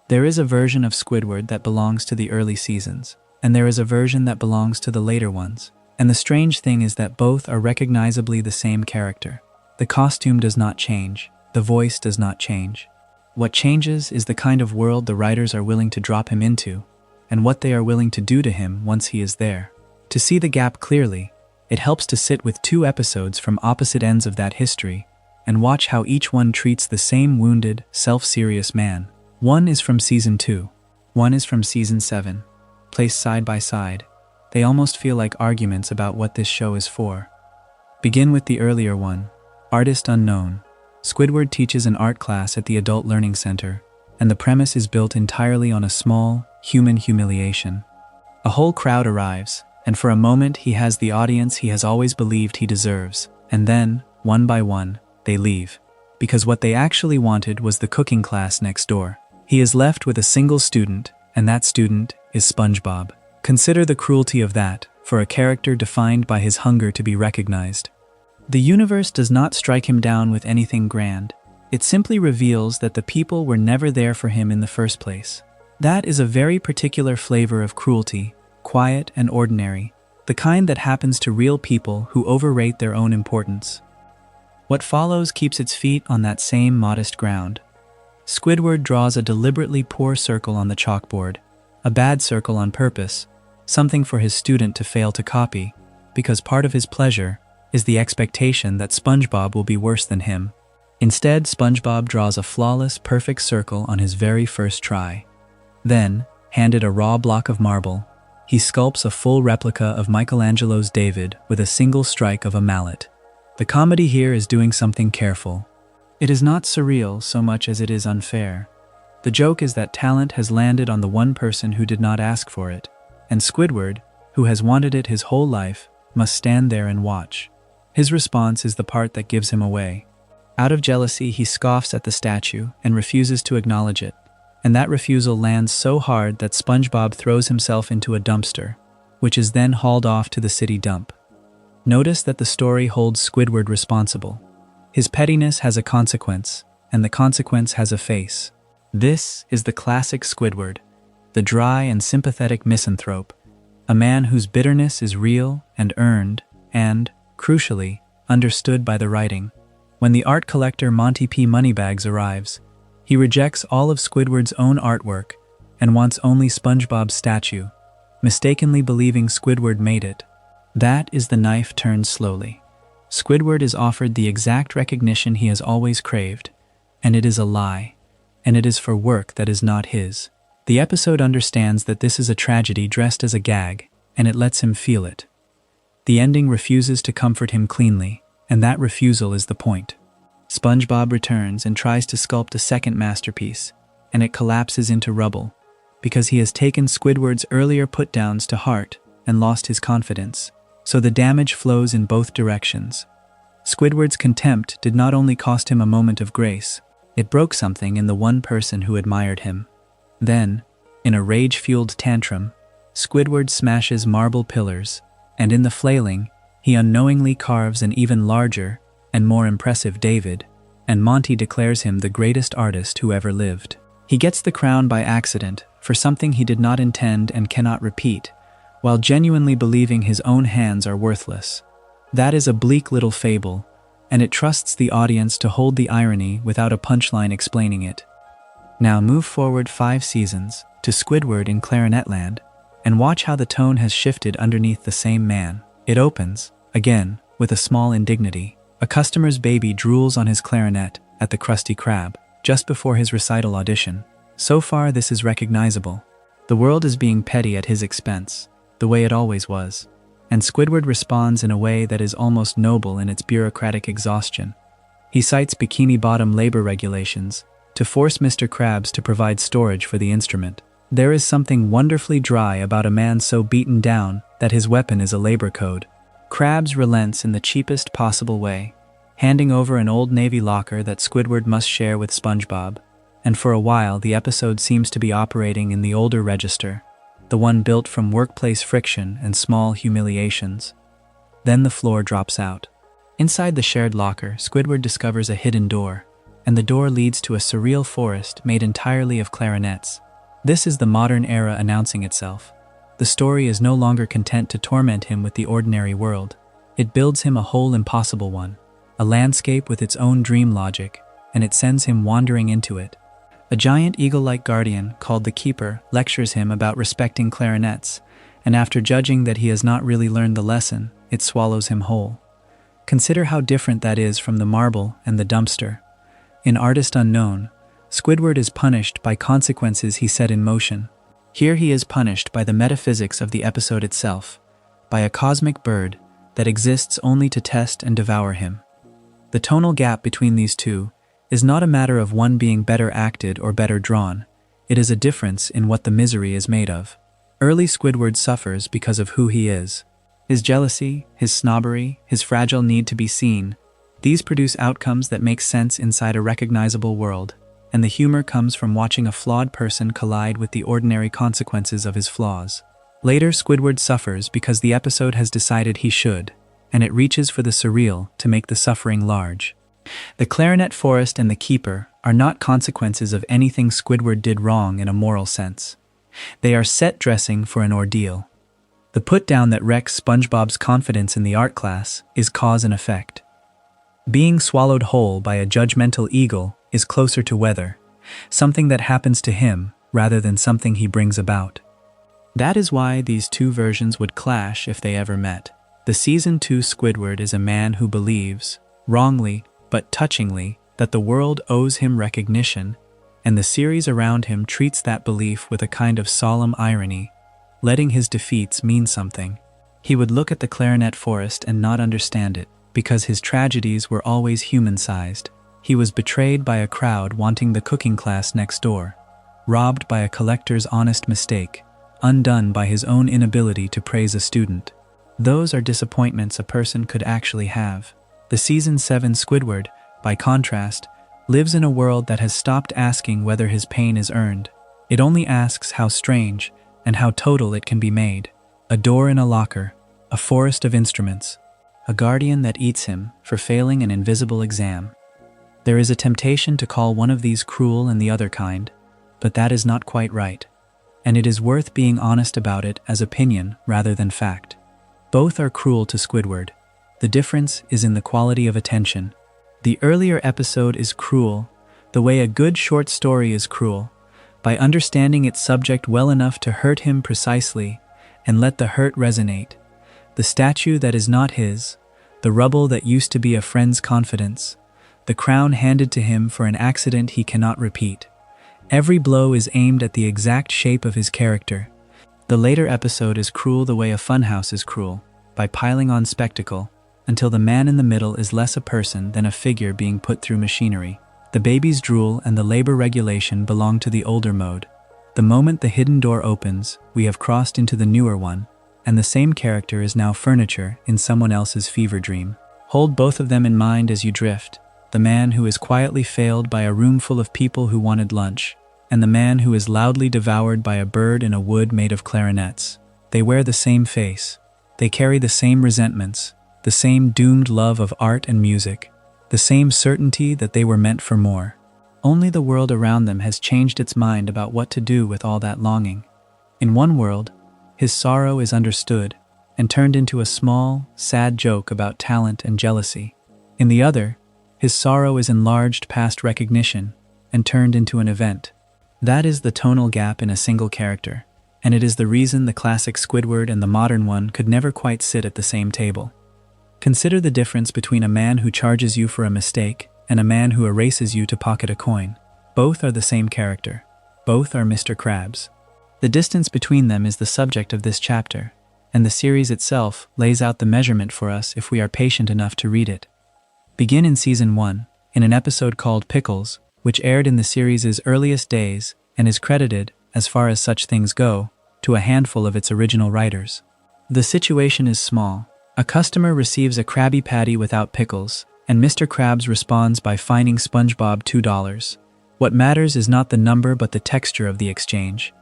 There is a version of Squidward that belongs to the early seasons, and there is a version that belongs to the later ones. And the strange thing is that both are recognizably the same character. The costume does not change, the voice does not change. What changes is the kind of world the writers are willing to drop him into, and what they are willing to do to him once he is there. To see the gap clearly, it helps to sit with 2 episodes from opposite ends of that history, and watch how each one treats the same wounded, self-serious man. One is from Season 2, one is from Season 7. Placed side by side, they almost feel like arguments about what this show is for. Begin with the earlier one, Artist Unknown. Squidward teaches an art class at the Adult Learning Center, and the premise is built entirely on a small, human humiliation. A whole crowd arrives, and for a moment he has the audience he has always believed he deserves, and then, one by one, they leave. Because what they actually wanted was the cooking class next door. He is left with a single student, and that student is SpongeBob. Consider the cruelty of that, for a character defined by his hunger to be recognized. The universe does not strike him down with anything grand. It simply reveals that the people were never there for him in the first place. That is a very particular flavor of cruelty, quiet and ordinary, the kind that happens to real people who overrate their own importance. What follows keeps its feet on that same modest ground. Squidward draws a deliberately poor circle on the chalkboard, a bad circle on purpose, something for his student to fail to copy, because part of his pleasure is the expectation that SpongeBob will be worse than him. Instead, SpongeBob draws a flawless, perfect circle on his very first try. Then, handed a raw block of marble, he sculpts a full replica of Michelangelo's David with a single strike of a mallet. The comedy here is doing something careful. It is not surreal so much as it is unfair. The joke is that talent has landed on the one person who did not ask for it, and Squidward, who has wanted it his whole life, must stand there and watch. His response is the part that gives him away. Out of jealousy, he scoffs at the statue and refuses to acknowledge it, and that refusal lands so hard that SpongeBob throws himself into a dumpster, which is then hauled off to the city dump. Notice that the story holds Squidward responsible. His pettiness has a consequence, and the consequence has a face. This is the classic Squidward, the dry and sympathetic misanthrope, a man whose bitterness is real and earned and, crucially, understood by the writing. When the art collector Monty P. Moneybags arrives, he rejects all of Squidward's own artwork and wants only SpongeBob's statue, mistakenly believing Squidward made it. That is the knife turned slowly. Squidward is offered the exact recognition he has always craved, and it is a lie, and it is for work that is not his. The episode understands that this is a tragedy dressed as a gag, and it lets him feel it. The ending refuses to comfort him cleanly, and that refusal is the point. SpongeBob returns and tries to sculpt a second masterpiece, and it collapses into rubble, because he has taken Squidward's earlier put-downs to heart and lost his confidence, so the damage flows in both directions. Squidward's contempt did not only cost him a moment of grace, it broke something in the one person who admired him. Then, in a rage-fueled tantrum, Squidward smashes marble pillars, and in the flailing, he unknowingly carves an even larger and more impressive David, and Monty declares him the greatest artist who ever lived. He gets the crown by accident for something he did not intend and cannot repeat, while genuinely believing his own hands are worthless. That is a bleak little fable, and it trusts the audience to hold the irony without a punchline explaining it. Now move forward 5 seasons to Squidward in Clarinetland, and watch how the tone has shifted underneath the same man. It opens, again, with a small indignity. A customer's baby drools on his clarinet at the Krusty Krab, just before his recital audition. So far this is recognizable. The world is being petty at his expense, the way it always was. And Squidward responds in a way that is almost noble in its bureaucratic exhaustion. He cites Bikini Bottom labor regulations to force Mr. Krabs to provide storage for the instrument. There is something wonderfully dry about a man so beaten down that his weapon is a labor code. Krabs relents in the cheapest possible way, handing over an old Navy locker that Squidward must share with SpongeBob, and for a while the episode seems to be operating in the older register, the one built from workplace friction and small humiliations. Then the floor drops out. Inside the shared locker, Squidward discovers a hidden door, and the door leads to a surreal forest made entirely of clarinets. This is the modern era announcing itself. The story is no longer content to torment him with the ordinary world. It builds him a whole impossible one, a landscape with its own dream logic, and it sends him wandering into it. A giant eagle-like guardian called the Keeper lectures him about respecting clarinets, and after judging that he has not really learned the lesson, it swallows him whole. Consider how different that is from the marble and the dumpster. In Artist Unknown, Squidward is punished by consequences he set in motion. Here he is punished by the metaphysics of the episode itself, by a cosmic bird that exists only to test and devour him. The tonal gap between these two is not a matter of one being better acted or better drawn. It is a difference in what the misery is made of. Early Squidward suffers because of who he is. His jealousy, his snobbery, his fragile need to be seen, these produce outcomes that make sense inside a recognizable world, and the humor comes from watching a flawed person collide with the ordinary consequences of his flaws. Later, Squidward suffers because the episode has decided he should, and it reaches for the surreal to make the suffering large. The clarinet forest and the Keeper are not consequences of anything Squidward did wrong in a moral sense. They are set dressing for an ordeal. The put-down that wrecks SpongeBob's confidence in the art class is cause and effect. Being swallowed whole by a judgmental eagle is closer to weather, something that happens to him rather than something he brings about. That is why these two versions would clash if they ever met. The Season 2 Squidward is a man who believes, wrongly but touchingly, that the world owes him recognition, and the series around him treats that belief with a kind of solemn irony, letting his defeats mean something. He would look at the clarinet forest and not understand it, because his tragedies were always human-sized. He was betrayed by a crowd wanting the cooking class next door, robbed by a collector's honest mistake, undone by his own inability to praise a student. Those are disappointments a person could actually have. The Season 7 Squidward, by contrast, lives in a world that has stopped asking whether his pain is earned. It only asks how strange and how total it can be made. A door in a locker, a forest of instruments, a guardian that eats him for failing an invisible exam. There is a temptation to call one of these cruel and the other kind, but that is not quite right. And it is worth being honest about it as opinion rather than fact. Both are cruel to Squidward. The difference is in the quality of attention. The earlier episode is cruel, the way a good short story is cruel, by understanding its subject well enough to hurt him precisely and let the hurt resonate. The statue that is not his, the rubble that used to be a friend's confidence, the crown handed to him for an accident he cannot repeat. Every blow is aimed at the exact shape of his character. The later episode is cruel the way a funhouse is cruel, by piling on spectacle, until the man in the middle is less a person than a figure being put through machinery. The baby's drool and the labor regulation belong to the older mode. The moment the hidden door opens, we have crossed into the newer one, and the same character is now furniture in someone else's fever dream. Hold both of them in mind as you drift. The man who is quietly failed by a room full of people who wanted lunch, and the man who is loudly devoured by a bird in a wood made of clarinets. They wear the same face. They carry the same resentments, the same doomed love of art and music, the same certainty that they were meant for more. Only the world around them has changed its mind about what to do with all that longing. In one world, his sorrow is understood and turned into a small, sad joke about talent and jealousy. In the other, his sorrow is enlarged past recognition and turned into an event. That is the tonal gap in a single character, and it is the reason the classic Squidward and the modern one could never quite sit at the same table. Consider the difference between a man who charges you for a mistake and a man who erases you to pocket a coin. Both are the same character. Both are Mr. Krabs. The distance between them is the subject of this chapter, and the series itself lays out the measurement for us if we are patient enough to read it. Begin in Season 1, in an episode called Pickles, which aired in the series' earliest days and is credited, as far as such things go, to a handful of its original writers. The situation is small. A customer receives a Krabby Patty without pickles, and Mr. Krabs responds by fining SpongeBob $2. What matters is not the number but the texture of the exchange.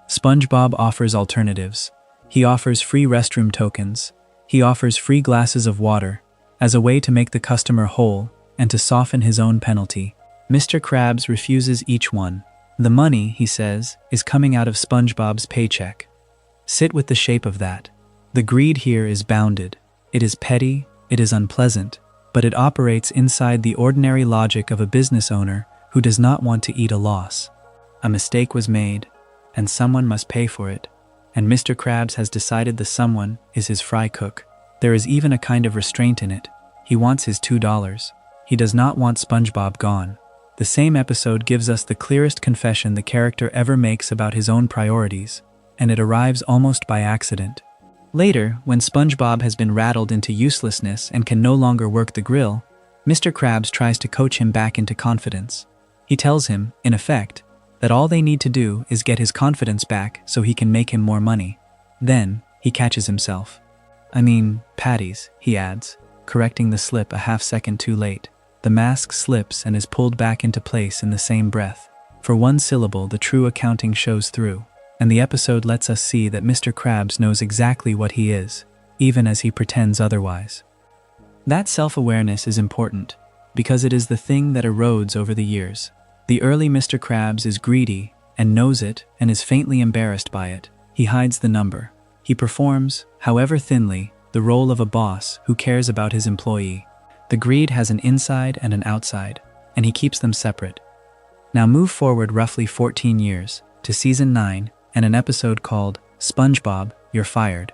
SpongeBob offers alternatives. He offers free restroom tokens. He offers free glasses of water, as a way to make the customer whole and to soften his own penalty. Mr. Krabs refuses each one. The money, he says, is coming out of SpongeBob's paycheck. Sit with the shape of that. The greed here is bounded. It is petty, it is unpleasant, but it operates inside the ordinary logic of a business owner who does not want to eat a loss. A mistake was made, and someone must pay for it, and Mr. Krabs has decided the someone is his fry cook. There is even a kind of restraint in it. He wants his $2. He does not want SpongeBob gone. The same episode gives us the clearest confession the character ever makes about his own priorities, and it arrives almost by accident. Later, when SpongeBob has been rattled into uselessness and can no longer work the grill, Mr. Krabs tries to coach him back into confidence. He tells him, in effect, that all they need to do is get his confidence back so he can make him more money. Then, he catches himself. Patties, he adds, correcting the slip a half-second too late. The mask slips and is pulled back into place in the same breath. For one syllable, the true accounting shows through, and the episode lets us see that Mr. Krabs knows exactly what he is, even as he pretends otherwise. That self-awareness is important, because it is the thing that erodes over the years. The early Mr. Krabs is greedy, and knows it, and is faintly embarrassed by it. He hides the number. He performs, however thinly, the role of a boss who cares about his employee. The greed has an inside and an outside, and he keeps them separate. Now move forward roughly 14 years, to Season 9, and an episode called SpongeBob, You're Fired,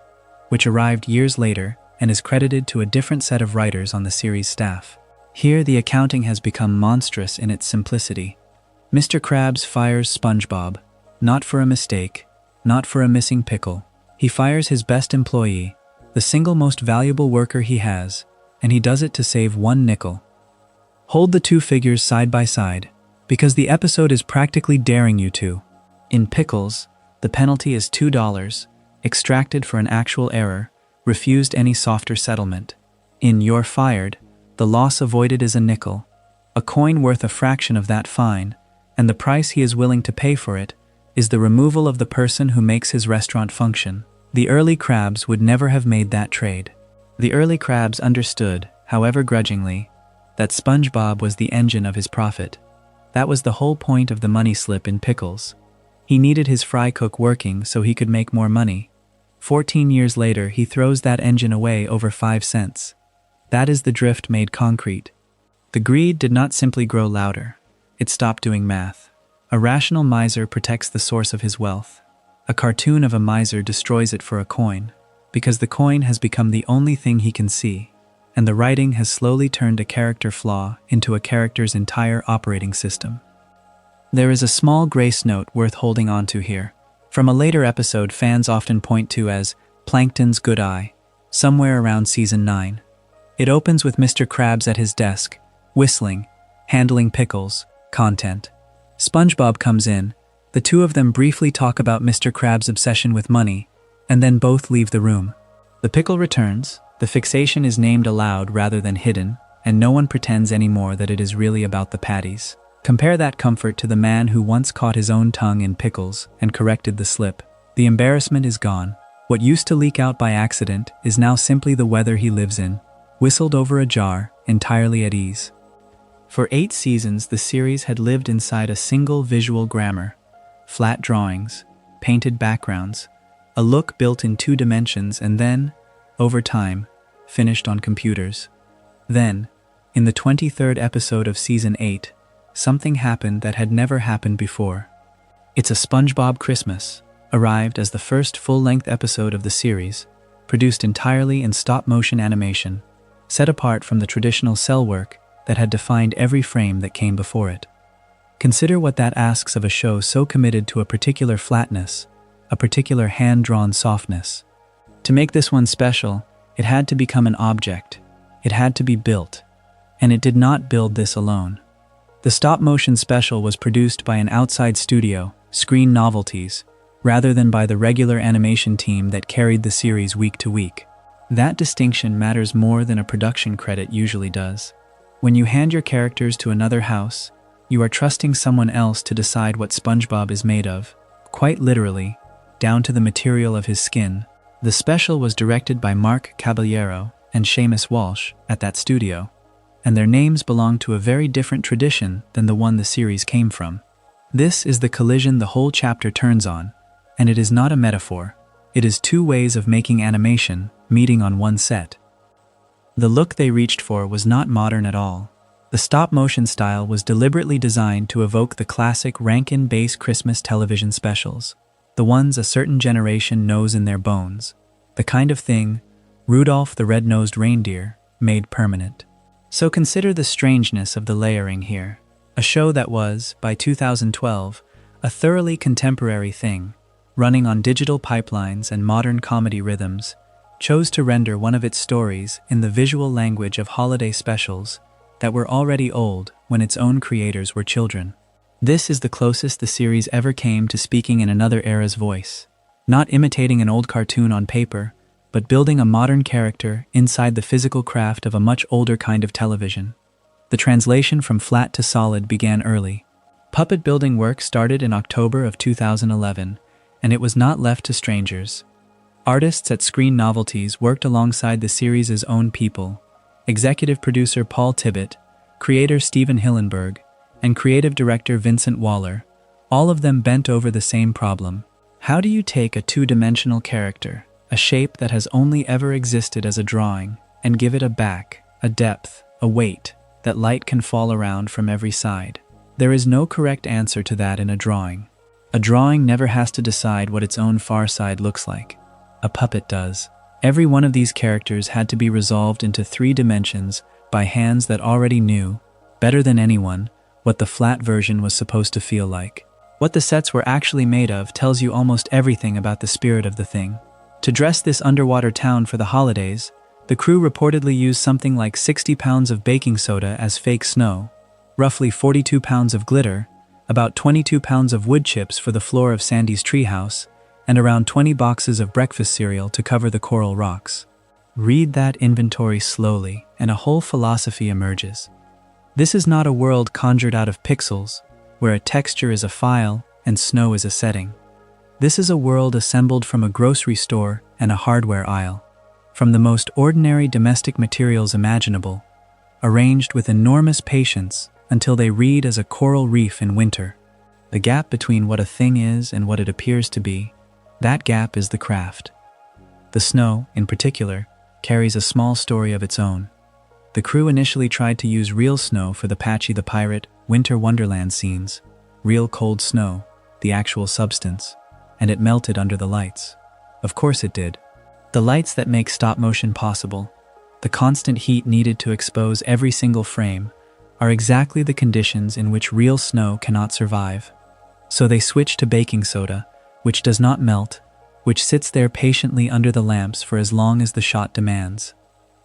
which arrived years later and is credited to a different set of writers on the series staff. Here the accounting has become monstrous in its simplicity. Mr. Krabs fires SpongeBob, not for a mistake, not for a missing pickle. He fires his best employee, the single most valuable worker he has, and he does it to save one nickel. Hold the two figures side by side, because the episode is practically daring you to. In Pickles, the penalty is $2, extracted for an actual error, refused any softer settlement. In You're Fired, the loss avoided is a nickel, a coin worth a fraction of that fine, and the price he is willing to pay for it is the removal of the person who makes his restaurant function. The early Krabs would never have made that trade. The early Krabs understood, however grudgingly, that SpongeBob was the engine of his profit. That was the whole point of the money slip in Pickles. He needed his fry cook working so he could make more money. 14 years later, he throws that engine away over 5 cents. That is the drift made concrete. The greed did not simply grow louder. It stopped doing math. A rational miser protects the source of his wealth. A cartoon of a miser destroys it for a coin, because the coin has become the only thing he can see, and the writing has slowly turned a character flaw into a character's entire operating system. There is a small grace note worth holding on to here. From a later episode fans often point to as Plankton's Good Eye, somewhere around Season 9. It opens with Mr. Krabs at his desk, whistling, handling pickles, content. SpongeBob comes in. The two of them briefly talk about Mr. Krabs' obsession with money, and then both leave the room. The pickle returns, the fixation is named aloud rather than hidden, and no one pretends anymore that it is really about the patties. Compare that comfort to the man who once caught his own tongue in pickles and corrected the slip. The embarrassment is gone. What used to leak out by accident is now simply the weather he lives in, whistled over a jar, entirely at ease. For 8 seasons, the series had lived inside a single visual grammar. Flat drawings, painted backgrounds, a look built in 2 dimensions, and then, over time, finished on computers. Then, in the 23rd episode of Season 8, something happened that had never happened before. It's a SpongeBob Christmas arrived as the first full-length episode of the series, produced entirely in stop-motion animation, set apart from the traditional cell work that had defined every frame that came before it. Consider what that asks of a show so committed to a particular flatness, a particular hand-drawn softness. To make this one special, it had to become an object. It had to be built. And it did not build this alone. The stop-motion special was produced by an outside studio, Screen Novelties, rather than by the regular animation team that carried the series week to week. That distinction matters more than a production credit usually does. When you hand your characters to another house, you are trusting someone else to decide what SpongeBob is made of, quite literally, down to the material of his skin. The special was directed by Mark Caballero and Seamus Walsh at that studio, and their names belong to a very different tradition than the one the series came from. This is the collision the whole chapter turns on, and it is not a metaphor. It is two ways of making animation meeting on one set. The look they reached for was not modern at all. The stop-motion style was deliberately designed to evoke the classic Rankin-Bass Christmas television specials, the ones a certain generation knows in their bones, the kind of thing Rudolph the Red-Nosed Reindeer made permanent. So consider the strangeness of the layering here. A show that was, by 2012, a thoroughly contemporary thing, running on digital pipelines and modern comedy rhythms, chose to render one of its stories in the visual language of holiday specials that were already old when its own creators were children. This is the closest the series ever came to speaking in another era's voice, not imitating an old cartoon on paper, but building a modern character inside the physical craft of a much older kind of television. The translation from flat to solid began early. Puppet building work started in October of 2011, and it was not left to strangers. Artists at Screen Novelties worked alongside the series' own people, executive producer Paul Tibbitt, creator Stephen Hillenburg, and creative director Vincent Waller. All of them bent over the same problem. How do you take a two-dimensional character, a shape that has only ever existed as a drawing, and give it a back, a depth, a weight, that light can fall around from every side? There is no correct answer to that in a drawing. A drawing never has to decide what its own far side looks like. A puppet does. Every one of these characters had to be resolved into 3 dimensions by hands that already knew, better than anyone, what the flat version was supposed to feel like. What the sets were actually made of tells you almost everything about the spirit of the thing. To dress this underwater town for the holidays, the crew reportedly used something like 60 pounds of baking soda as fake snow, roughly 42 pounds of glitter, about 22 pounds of wood chips for the floor of Sandy's treehouse, and around 20 boxes of breakfast cereal to cover the coral rocks. Read that inventory slowly, and a whole philosophy emerges. This is not a world conjured out of pixels, where a texture is a file and snow is a setting. This is a world assembled from a grocery store and a hardware aisle, from the most ordinary domestic materials imaginable, arranged with enormous patience until they read as a coral reef in winter. The gap between what a thing is and what it appears to be, that gap is the craft. The snow, in particular, carries a small story of its own. The crew initially tried to use real snow for the Patchy the Pirate, Winter Wonderland scenes, real cold snow, the actual substance, and it melted under the lights. Of course it did. The lights that make stop motion possible, the constant heat needed to expose every single frame, are exactly the conditions in which real snow cannot survive. So they switched to baking soda, which does not melt, which sits there patiently under the lamps for as long as the shot demands.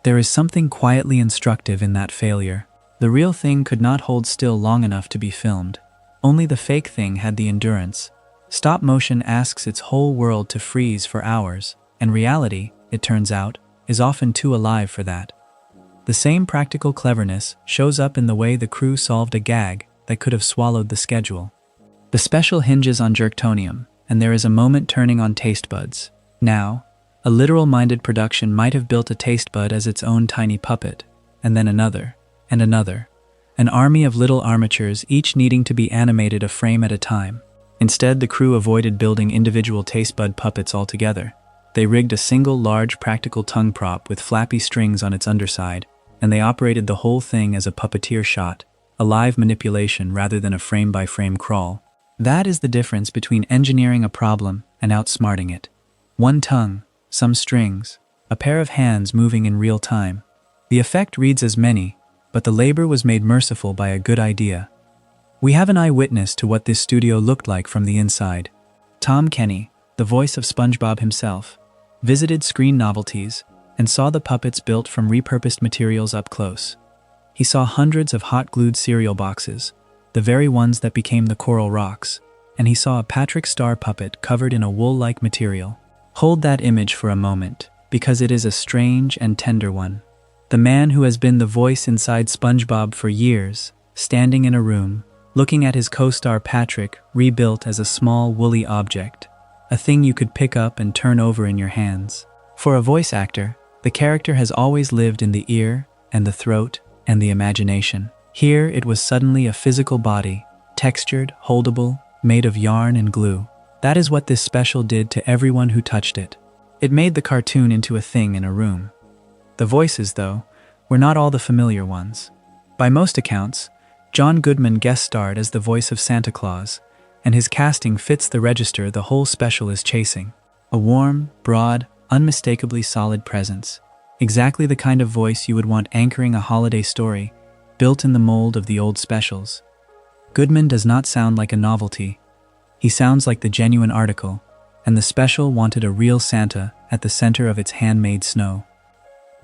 There is something quietly instructive in that failure. The real thing could not hold still long enough to be filmed. Only the fake thing had the endurance. Stop motion asks its whole world to freeze for hours, and reality, it turns out, is often too alive for that. The same practical cleverness shows up in the way the crew solved a gag that could have swallowed the schedule. The special hinges on jerktonium, and there is a moment turning on taste buds. Now, a literal-minded production might have built a taste bud as its own tiny puppet, and then another, and another. An army of little armatures, each needing to be animated a frame at a time. Instead, the crew avoided building individual taste bud puppets altogether. They rigged a single large practical tongue prop with flappy strings on its underside, and they operated the whole thing as a puppeteer shot, a live manipulation rather than a frame-by-frame crawl. That is the difference between engineering a problem and outsmarting it. One tongue, some strings, a pair of hands moving in real time. The effect reads as many, but the labor was made merciful by a good idea. We have an eyewitness to what this studio looked like from the inside. Tom Kenny, the voice of SpongeBob himself, visited Screen Novelties and saw the puppets built from repurposed materials up close. He saw hundreds of hot-glued cereal boxes, the very ones that became the Koral rocks, and he saw a Patrick Star puppet covered in a wool-like material. Hold that image for a moment, because it is a strange and tender one. The man who has been the voice inside SpongeBob for years, standing in a room, looking at his co-star Patrick rebuilt as a small woolly object, a thing you could pick up and turn over in your hands. For a voice actor, the character has always lived in the ear and the throat and the imagination. Here it was suddenly a physical body, textured, holdable, made of yarn and glue. That is what this special did to everyone who touched it. It made the cartoon into a thing in a room. The voices, though, were not all the familiar ones. By most accounts, John Goodman guest-starred as the voice of Santa Claus, and his casting fits the register the whole special is chasing. A warm, broad, unmistakably solid presence. Exactly the kind of voice you would want anchoring a holiday story, built in the mold of the old specials. Goodman does not sound like a novelty. He sounds like the genuine article, and the special wanted a real Santa at the center of its handmade snow.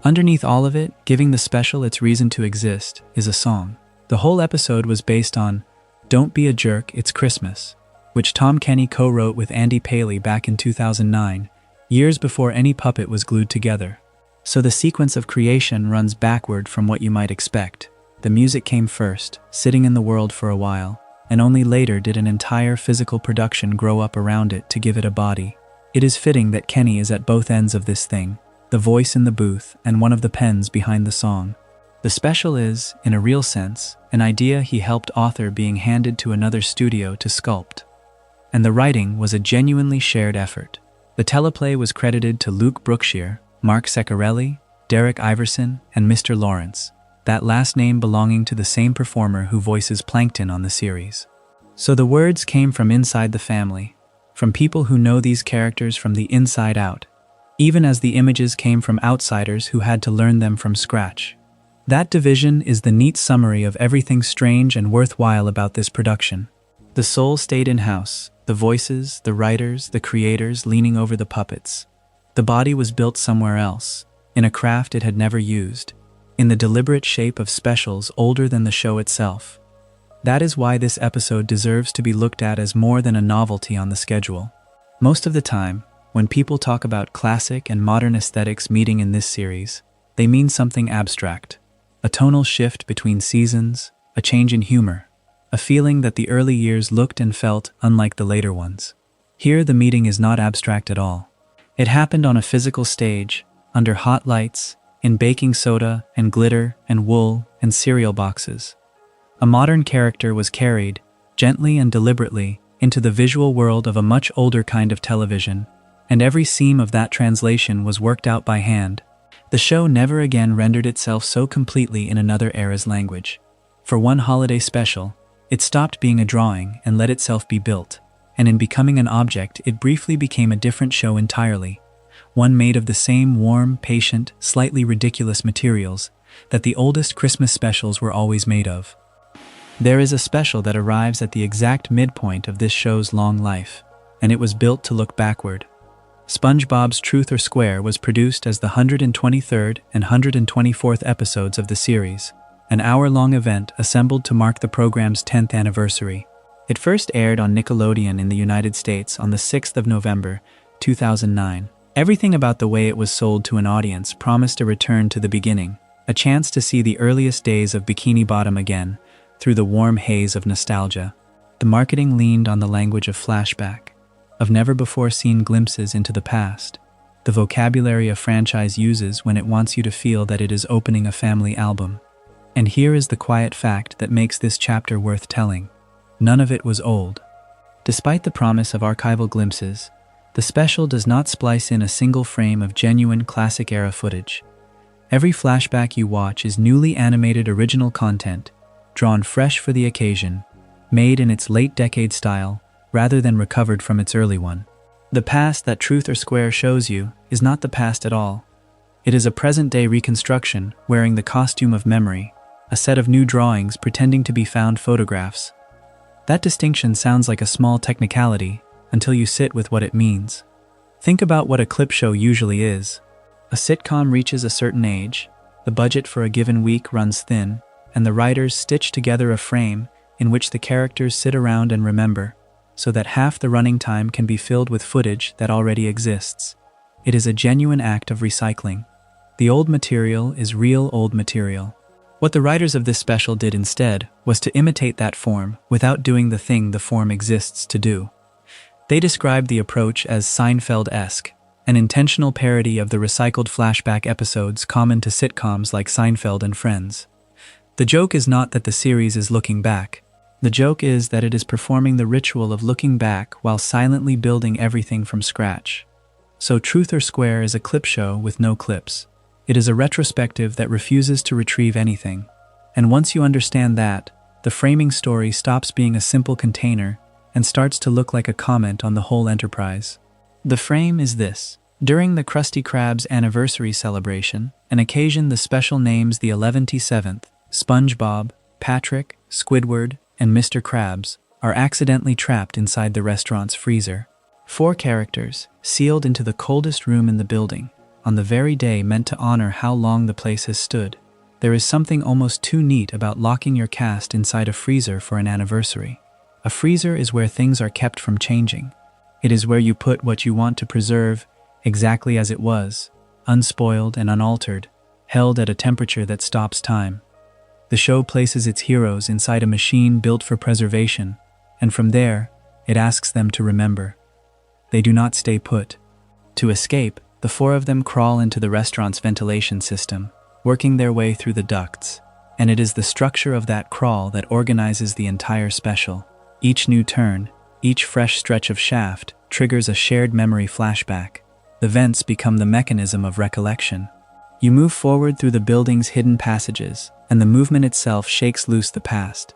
Underneath all of it, giving the special its reason to exist, is a song. The whole episode was based on "Don't Be a Jerk, It's Christmas," which Tom Kenny co-wrote with Andy Paley back in 2009, years before any puppet was glued together. So the sequence of creation runs backward from what you might expect. The music came first, sitting in the world for a while, and only later did an entire physical production grow up around it to give it a body. It is fitting that Kenny is at both ends of this thing, the voice in the booth and one of the pens behind the song. The special is, in a real sense, an idea he helped author being handed to another studio to sculpt. And the writing was a genuinely shared effort. The teleplay was credited to Luke Brookshire, Mark Ceccarelli, Derek Iverson, and Mr. Lawrence, that last name belonging to the same performer who voices Plankton on the series. So the words came from inside the family, from people who know these characters from the inside out, even as the images came from outsiders who had to learn them from scratch. That division is the neat summary of everything strange and worthwhile about this production. The soul stayed in-house, the voices, the writers, the creators leaning over the puppets. The body was built somewhere else, in a craft it had never used, in the deliberate shape of specials older than the show itself. That is why this episode deserves to be looked at as more than a novelty on the schedule. Most of the time, when people talk about classic and modern aesthetics meeting in this series, they mean something abstract. A tonal shift between seasons, a change in humor, a feeling that the early years looked and felt unlike the later ones. Here the meeting is not abstract at all. It happened on a physical stage, under hot lights, in baking soda and glitter and wool and cereal boxes. A modern character was carried, gently and deliberately, into the visual world of a much older kind of television, and every seam of that translation was worked out by hand. The show never again rendered itself so completely in another era's language. For one holiday special, it stopped being a drawing and let itself be built, and in becoming an object it briefly became a different show entirely, one made of the same warm, patient, slightly ridiculous materials that the oldest Christmas specials were always made of. There is a special that arrives at the exact midpoint of this show's long life, and it was built to look backward. SpongeBob's Truth or Square was produced as the 123rd and 124th episodes of the series, an hour-long event assembled to mark the program's 10th anniversary. It first aired on Nickelodeon in the United States on the 6th of November, 2009. Everything about the way it was sold to an audience promised a return to the beginning, a chance to see the earliest days of Bikini Bottom again, through the warm haze of nostalgia. The marketing leaned on the language of flashback, of never-before-seen glimpses into the past, the vocabulary a franchise uses when it wants you to feel that it is opening a family album. And here is the quiet fact that makes this chapter worth telling. None of it was old. Despite the promise of archival glimpses, the special does not splice in a single frame of genuine classic-era footage. Every flashback you watch is newly animated original content, drawn fresh for the occasion, made in its late-decade style, rather than recovered from its early one. The past that Truth or Square shows you is not the past at all. It is a present-day reconstruction wearing the costume of memory, a set of new drawings pretending to be found photographs. That distinction sounds like a small technicality until you sit with what it means. Think about what a clip show usually is. A sitcom reaches a certain age, the budget for a given week runs thin, and the writers stitch together a frame in which the characters sit around and remember, so that half the running time can be filled with footage that already exists. It is a genuine act of recycling. The old material is real old material. What the writers of this special did instead was to imitate that form without doing the thing the form exists to do. They described the approach as Seinfeld-esque, an intentional parody of the recycled flashback episodes common to sitcoms like Seinfeld and Friends. The joke is not that the series is looking back. The joke is that it is performing the ritual of looking back while silently building everything from scratch. So Truth or Square is a clip show with no clips. It is a retrospective that refuses to retrieve anything. And once you understand that, the framing story stops being a simple container and starts to look like a comment on the whole enterprise. The frame is this. During the Krusty Krabs anniversary celebration, an occasion the special names the 117th, SpongeBob, Patrick, Squidward, and Mr. Krabs are accidentally trapped inside the restaurant's freezer. 4 characters, sealed into the coldest room in the building, on the very day meant to honor how long the place has stood. There is something almost too neat about locking your cast inside a freezer for an anniversary. A freezer is where things are kept from changing. It is where you put what you want to preserve exactly as it was, unspoiled and unaltered, held at a temperature that stops time. The show places its heroes inside a machine built for preservation, and from there, it asks them to remember. They do not stay put. To escape, the 4 of them crawl into the restaurant's ventilation system, working their way through the ducts, and it is the structure of that crawl that organizes the entire special. Each new turn, each fresh stretch of shaft, triggers a shared memory flashback. The vents become the mechanism of recollection. You move forward through the building's hidden passages, and the movement itself shakes loose the past.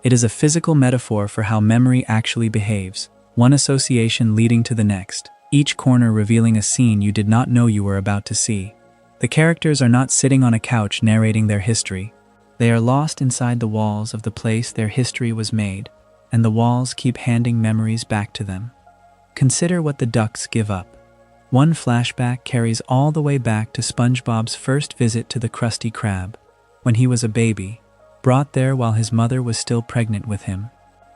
It is a physical metaphor for how memory actually behaves, one association leading to the next, each corner revealing a scene you did not know you were about to see. The characters are not sitting on a couch narrating their history. They are lost inside the walls of the place their history was made, and the walls keep handing memories back to them. Consider what the ducks give up. One flashback carries all the way back to SpongeBob's first visit to the Krusty Krab, when he was a baby, brought there while his mother was still pregnant with him.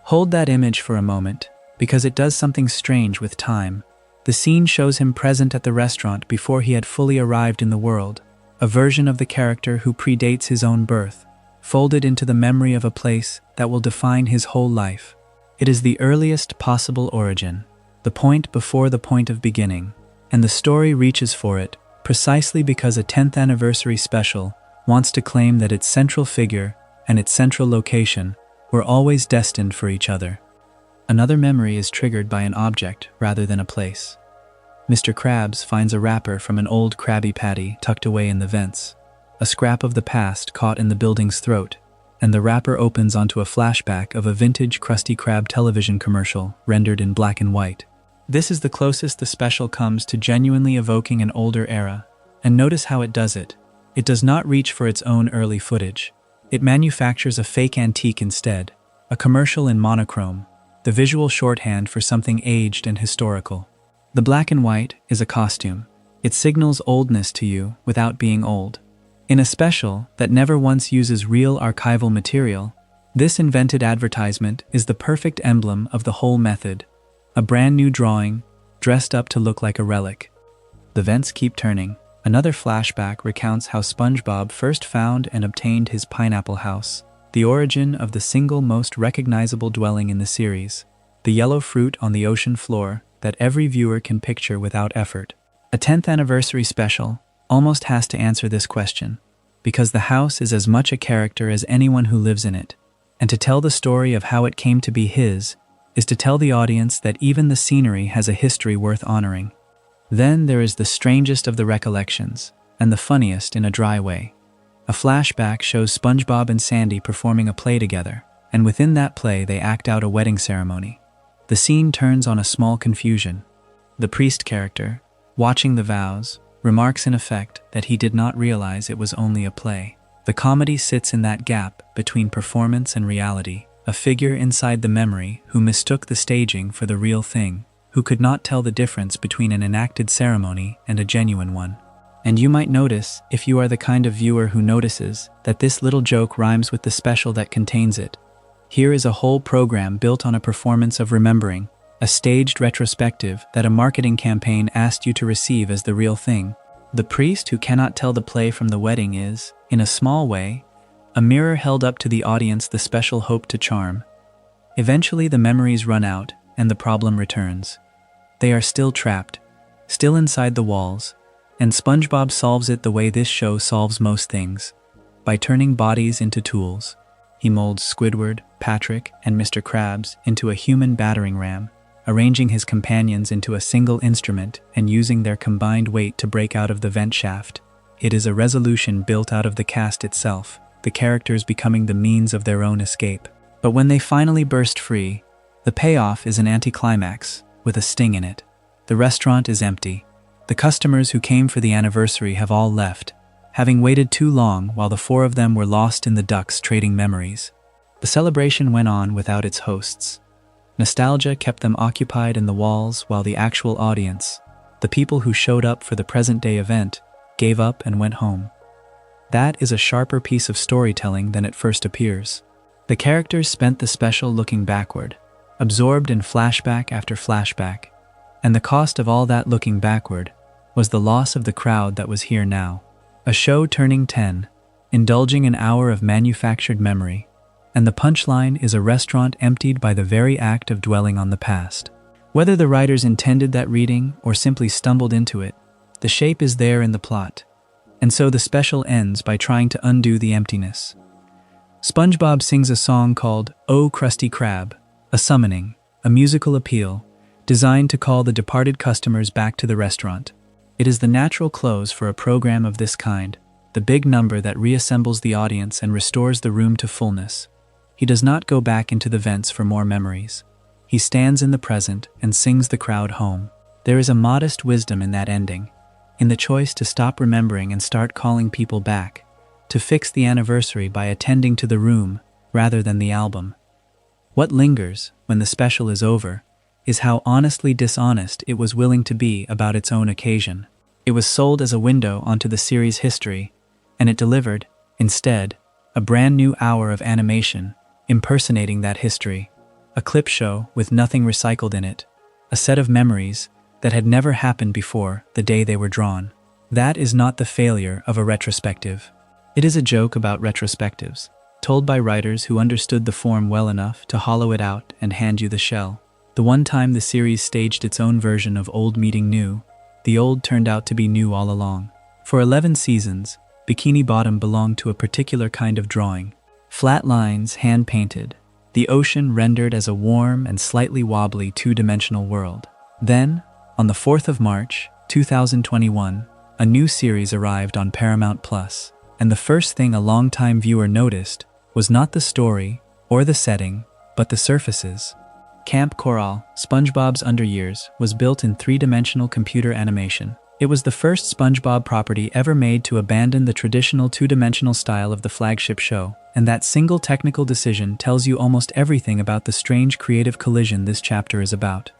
Hold that image for a moment, because it does something strange with time. The scene shows him present at the restaurant before he had fully arrived in the world, a version of the character who predates his own birth, folded into the memory of a place that will define his whole life. It is the earliest possible origin, the point before the point of beginning, and the story reaches for it precisely because a 10th anniversary special wants to claim that its central figure and its central location were always destined for each other. Another memory is triggered by an object rather than a place. Mr. Krabs finds a wrapper from an old Krabby Patty tucked away in the vents, a scrap of the past caught in the building's throat, and the wrapper opens onto a flashback of a vintage Krusty Krab television commercial rendered in black and white. This is the closest the special comes to genuinely evoking an older era, and notice how it does it. It does not reach for its own early footage. It manufactures a fake antique instead, a commercial in monochrome, the visual shorthand for something aged and historical. The black and white is a costume. It signals oldness to you without being old. In a special that never once uses real archival material, this invented advertisement is the perfect emblem of the whole method. A brand new drawing, dressed up to look like a relic. The vents keep turning. Another flashback recounts how SpongeBob first found and obtained his pineapple house, the origin of the single most recognizable dwelling in the series, the yellow fruit on the ocean floor that every viewer can picture without effort. A 10th anniversary special almost has to answer this question, because the house is as much a character as anyone who lives in it, and to tell the story of how it came to be his is to tell the audience that even the scenery has a history worth honoring. Then there is the strangest of the recollections, and the funniest in a dry way. A flashback shows SpongeBob and Sandy performing a play together, and within that play they act out a wedding ceremony. The scene turns on a small confusion. The priest character, watching the vows, remarks in effect that he did not realize it was only a play. The comedy sits in that gap between performance and reality, a figure inside the memory who mistook the staging for the real thing. who could not tell the difference between an enacted ceremony and a genuine one. And you might notice, if you are the kind of viewer who notices, that this little joke rhymes with the special that contains it. Here is a whole program built on a performance of remembering, a staged retrospective that a marketing campaign asked you to receive as the real thing. The priest who cannot tell the play from the wedding is, in a small way, a mirror held up to the audience the special hope to charm. Eventually the memories run out, and the problem returns. They are still trapped, still inside the walls, and SpongeBob solves it the way this show solves most things, by turning bodies into tools. He molds Squidward, Patrick, and Mr. Krabs into a human battering ram, arranging his companions into a single instrument and using their combined weight to break out of the vent shaft. It is a resolution built out of the cast itself, the characters becoming the means of their own escape. But when they finally burst free, the payoff is an anticlimax, with a sting in it. The restaurant is empty. The customers who came for the anniversary have all left, having waited too long while the four of them were lost in the ducks trading memories. The celebration went on without its hosts. Nostalgia kept them occupied in the walls while the actual audience, the people who showed up for the present-day event, gave up and went home. That is a sharper piece of storytelling than it first appears. The characters spent the special looking backward, absorbed in flashback after flashback, and the cost of all that looking backward was the loss of the crowd that was here now. A show turning 10, indulging an hour of manufactured memory, and the punchline is a restaurant emptied by the very act of dwelling on the past. Whether the writers intended that reading or simply stumbled into it, the shape is there in the plot, and so the special ends by trying to undo the emptiness. SpongeBob sings a song called "Oh Krusty Krab," a summoning, a musical appeal, designed to call the departed customers back to the restaurant. It is the natural close for a program of this kind, the big number that reassembles the audience and restores the room to fullness. He does not go back into the vents for more memories. He stands in the present and sings the crowd home. There is a modest wisdom in that ending, in the choice to stop remembering and start calling people back, to fix the anniversary by attending to the room rather than the album. What lingers, when the special is over, is how honestly dishonest it was willing to be about its own occasion. It was sold as a window onto the series' history, and it delivered, instead, a brand new hour of animation, impersonating that history, a clip show with nothing recycled in it, a set of memories that had never happened before the day they were drawn. That is not the failure of a retrospective. It is a joke about retrospectives, told by writers who understood the form well enough to hollow it out and hand you the shell. The one time the series staged its own version of old meeting new, the old turned out to be new all along. For 11 seasons, Bikini Bottom belonged to a particular kind of drawing. Flat lines hand-painted, the ocean rendered as a warm and slightly wobbly two-dimensional world. Then, on the 4th of March, 2021, a new series arrived on Paramount+, and the first thing a longtime viewer noticed was not the story or the setting, but the surfaces. Kamp Koral, SpongeBob's Underyears, was built in three-dimensional computer animation. It was the first SpongeBob property ever made to abandon the traditional two-dimensional style of the flagship show, and that single technical decision tells you almost everything about the strange creative collision this chapter is about.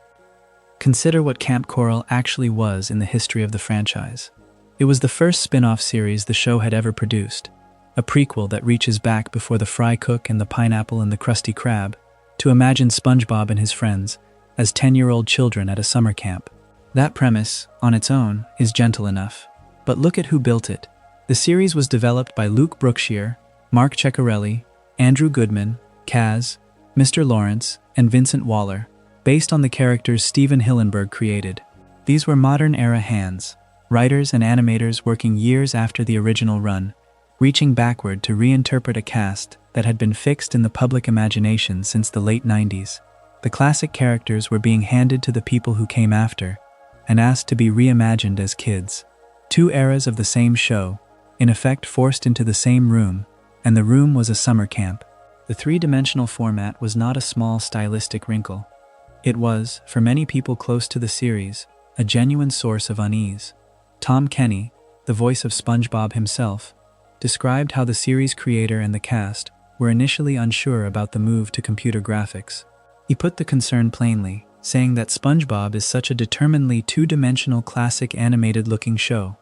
Consider what Kamp Koral actually was in the history of the franchise. It was the first spin-off series the show had ever produced, a prequel that reaches back before the fry cook and the pineapple and the Krusty Krab, to imagine SpongeBob and his friends as 10-year-old children at a summer camp. That premise, on its own, is gentle enough. But look at who built it. The series was developed by Luke Brookshire, Mark Ceccarelli, Andrew Goodman, Kaz, Mr. Lawrence, and Vincent Waller, based on the characters Stephen Hillenburg created. These were modern-era hands, writers and animators working years after the original run, reaching backward to reinterpret a cast that had been fixed in the public imagination since the late 90s. The classic characters were being handed to the people who came after, and asked to be reimagined as kids. Two eras of the same show, in effect forced into the same room, and the room was a summer camp. The three-dimensional format was not a small stylistic wrinkle. It was, for many people close to the series, a genuine source of unease. Tom Kenny, the voice of SpongeBob himself, described how the series creator and the cast were initially unsure about the move to computer graphics. He put the concern plainly: saying that SpongeBob is such a determinedly two-dimensional classic animated-looking show.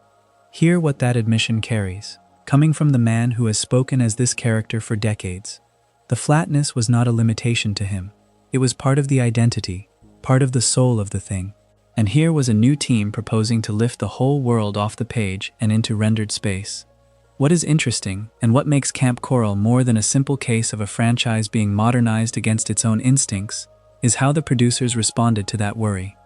Hear what that admission carries, coming from the man who has spoken as this character for decades. The flatness was not a limitation to him. It was part of the identity, part of the soul of the thing. And here was a new team proposing to lift the whole world off the page and into rendered space. What is interesting, and what makes Kamp Koral more than a simple case of a franchise being modernized against its own instincts, is how the producers responded to that worry.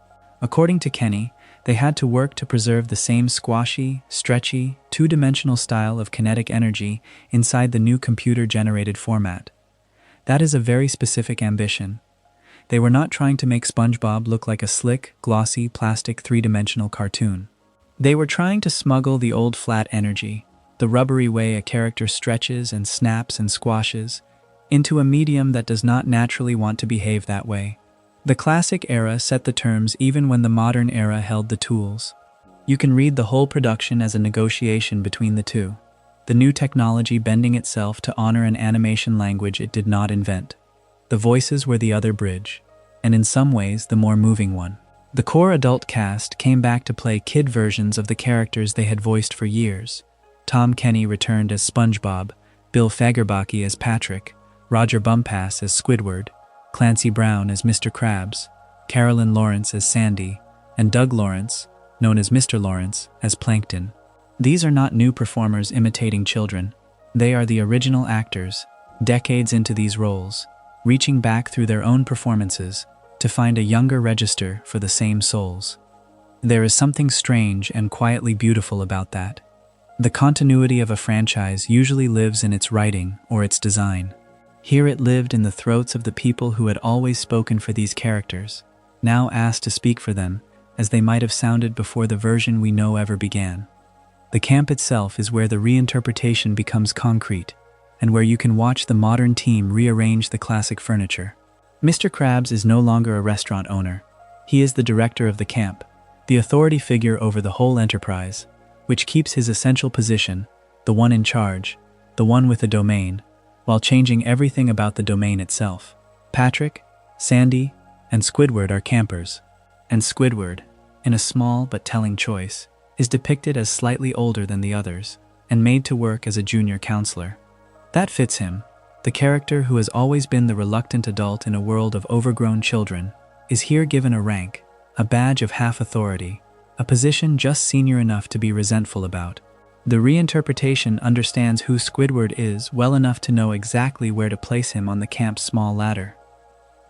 According to Kenny, they had to work to preserve the same squashy, stretchy, two-dimensional style of kinetic energy inside the new computer-generated format. That is a very specific ambition. They were not trying to make SpongeBob look like a slick, glossy, plastic three-dimensional cartoon. They were trying to smuggle the old flat energy, the rubbery way a character stretches and snaps and squashes, into a medium that does not naturally want to behave that way. The classic era set the terms even when the modern era held the tools. You can read the whole production as a negotiation between the two, the new technology bending itself to honor an animation language it did not invent. The voices were the other bridge, and in some ways the more moving one. The core adult cast came back to play kid versions of the characters they had voiced for years. Tom Kenny returned as SpongeBob, Bill Fagerbakke as Patrick, Roger Bumpass as Squidward, Clancy Brown as Mr. Krabs, Carolyn Lawrence as Sandy, and Doug Lawrence, known as Mr. Lawrence, as Plankton. These are not new performers imitating children. They are the original actors, decades into these roles, reaching back through their own performances to find a younger register for the same souls. There is something strange and quietly beautiful about that. The continuity of a franchise usually lives in its writing or its design. Here it lived in the throats of the people who had always spoken for these characters, now asked to speak for them, as they might have sounded before the version we know ever began. The camp itself is where the reinterpretation becomes concrete, and where you can watch the modern team rearrange the classic furniture. Mr. Krabs is no longer a restaurant owner. He is the director of the camp, the authority figure over the whole enterprise, which keeps his essential position, the one in charge, the one with a domain, while changing everything about the domain itself. Patrick, Sandy, and Squidward are campers, and Squidward, in a small but telling choice, is depicted as slightly older than the others, and made to work as a junior counselor. That fits him. The character who has always been the reluctant adult in a world of overgrown children is here given a rank, a badge of half authority, a position just senior enough to be resentful about. The reinterpretation understands who Squidward is well enough to know exactly where to place him on the camp's small ladder.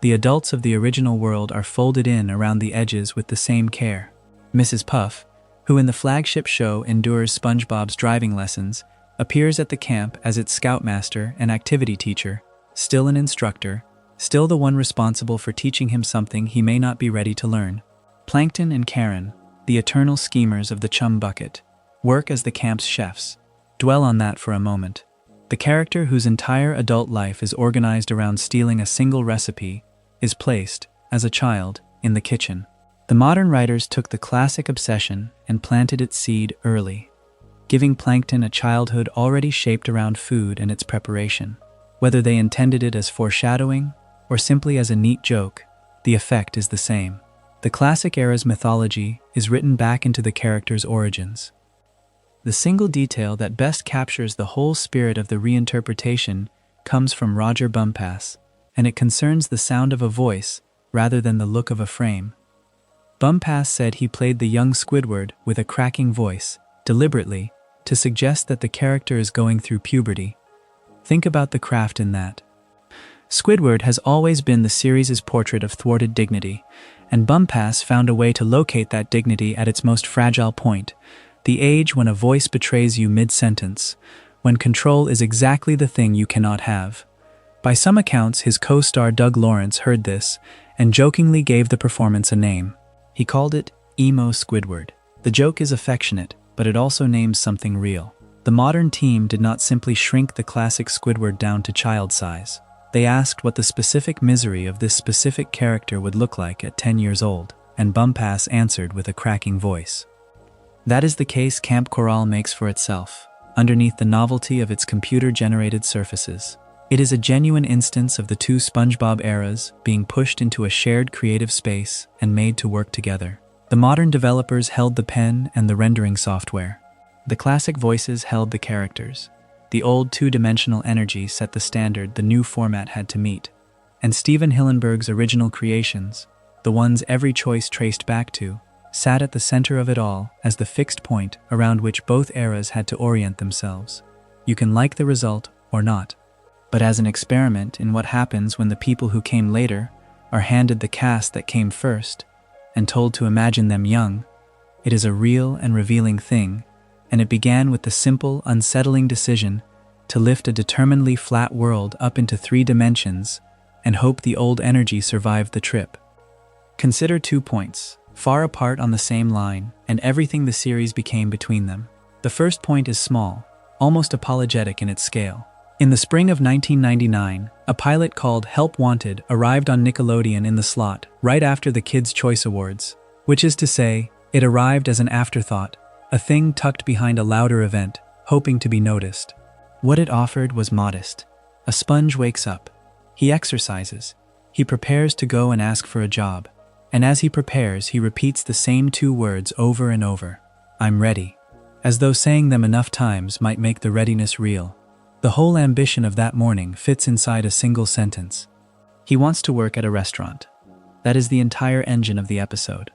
The adults of the original world are folded in around the edges with the same care. Mrs. Puff, who in the flagship show endures SpongeBob's driving lessons, appears at the camp as its scoutmaster and activity teacher, still an instructor, still the one responsible for teaching him something he may not be ready to learn. Plankton and Karen, the eternal schemers of the chum bucket, work as the camp's chefs. Dwell on that for a moment. The character whose entire adult life is organized around stealing a single recipe is placed, as a child, in the kitchen. The modern writers took the classic obsession and planted its seed early, giving Plankton a childhood already shaped around food and its preparation. Whether they intended it as foreshadowing or simply as a neat joke, the effect is the same. The classic era's mythology is written back into the character's origins. The single detail that best captures the whole spirit of the reinterpretation comes from Roger Bumpass, and it concerns the sound of a voice rather than the look of a frame. Bumpass said he played the young Squidward with a cracking voice, deliberately, to suggest that the character is going through puberty. Think about the craft in that. Squidward has always been the series' portrait of thwarted dignity, and Bumpass found a way to locate that dignity at its most fragile point, the age when a voice betrays you mid-sentence, when control is exactly the thing you cannot have. By some accounts, his co-star Doug Lawrence heard this and jokingly gave the performance a name. He called it Emo Squidward. The joke is affectionate, but it also names something real. The modern team did not simply shrink the classic Squidward down to child size. They asked what the specific misery of this specific character would look like at 10 years old, and Bumpass answered with a cracking voice. That is the case Kamp Koral makes for itself, underneath the novelty of its computer-generated surfaces. It is a genuine instance of the two SpongeBob eras being pushed into a shared creative space and made to work together. The modern developers held the pen and the rendering software. The classic voices held the characters. The old two-dimensional energy set the standard the new format had to meet. And Stephen Hillenburg's original creations, the ones every choice traced back to, sat at the center of it all as the fixed point around which both eras had to orient themselves. You can like the result or not, but as an experiment in what happens when the people who came later are handed the cast that came first and told to imagine them young, it is a real and revealing thing, and it began with the simple, unsettling decision to lift a determinedly flat world up into 3 dimensions and hope the old energy survived the trip. Consider 2 points, far apart on the same line, and everything the series became between them. The first point is small, almost apologetic in its scale. In the spring of 1999, a pilot called Help Wanted arrived on Nickelodeon in the slot right after the Kids' Choice Awards, which is to say, it arrived as an afterthought, a thing tucked behind a louder event, hoping to be noticed. What it offered was modest. A sponge wakes up. He exercises. He prepares to go and ask for a job. And as he prepares, he repeats the same 2 words over and over. I'm ready. As though saying them enough times might make the readiness real. The whole ambition of that morning fits inside a single sentence. He wants to work at a restaurant. That is the entire engine of the episode.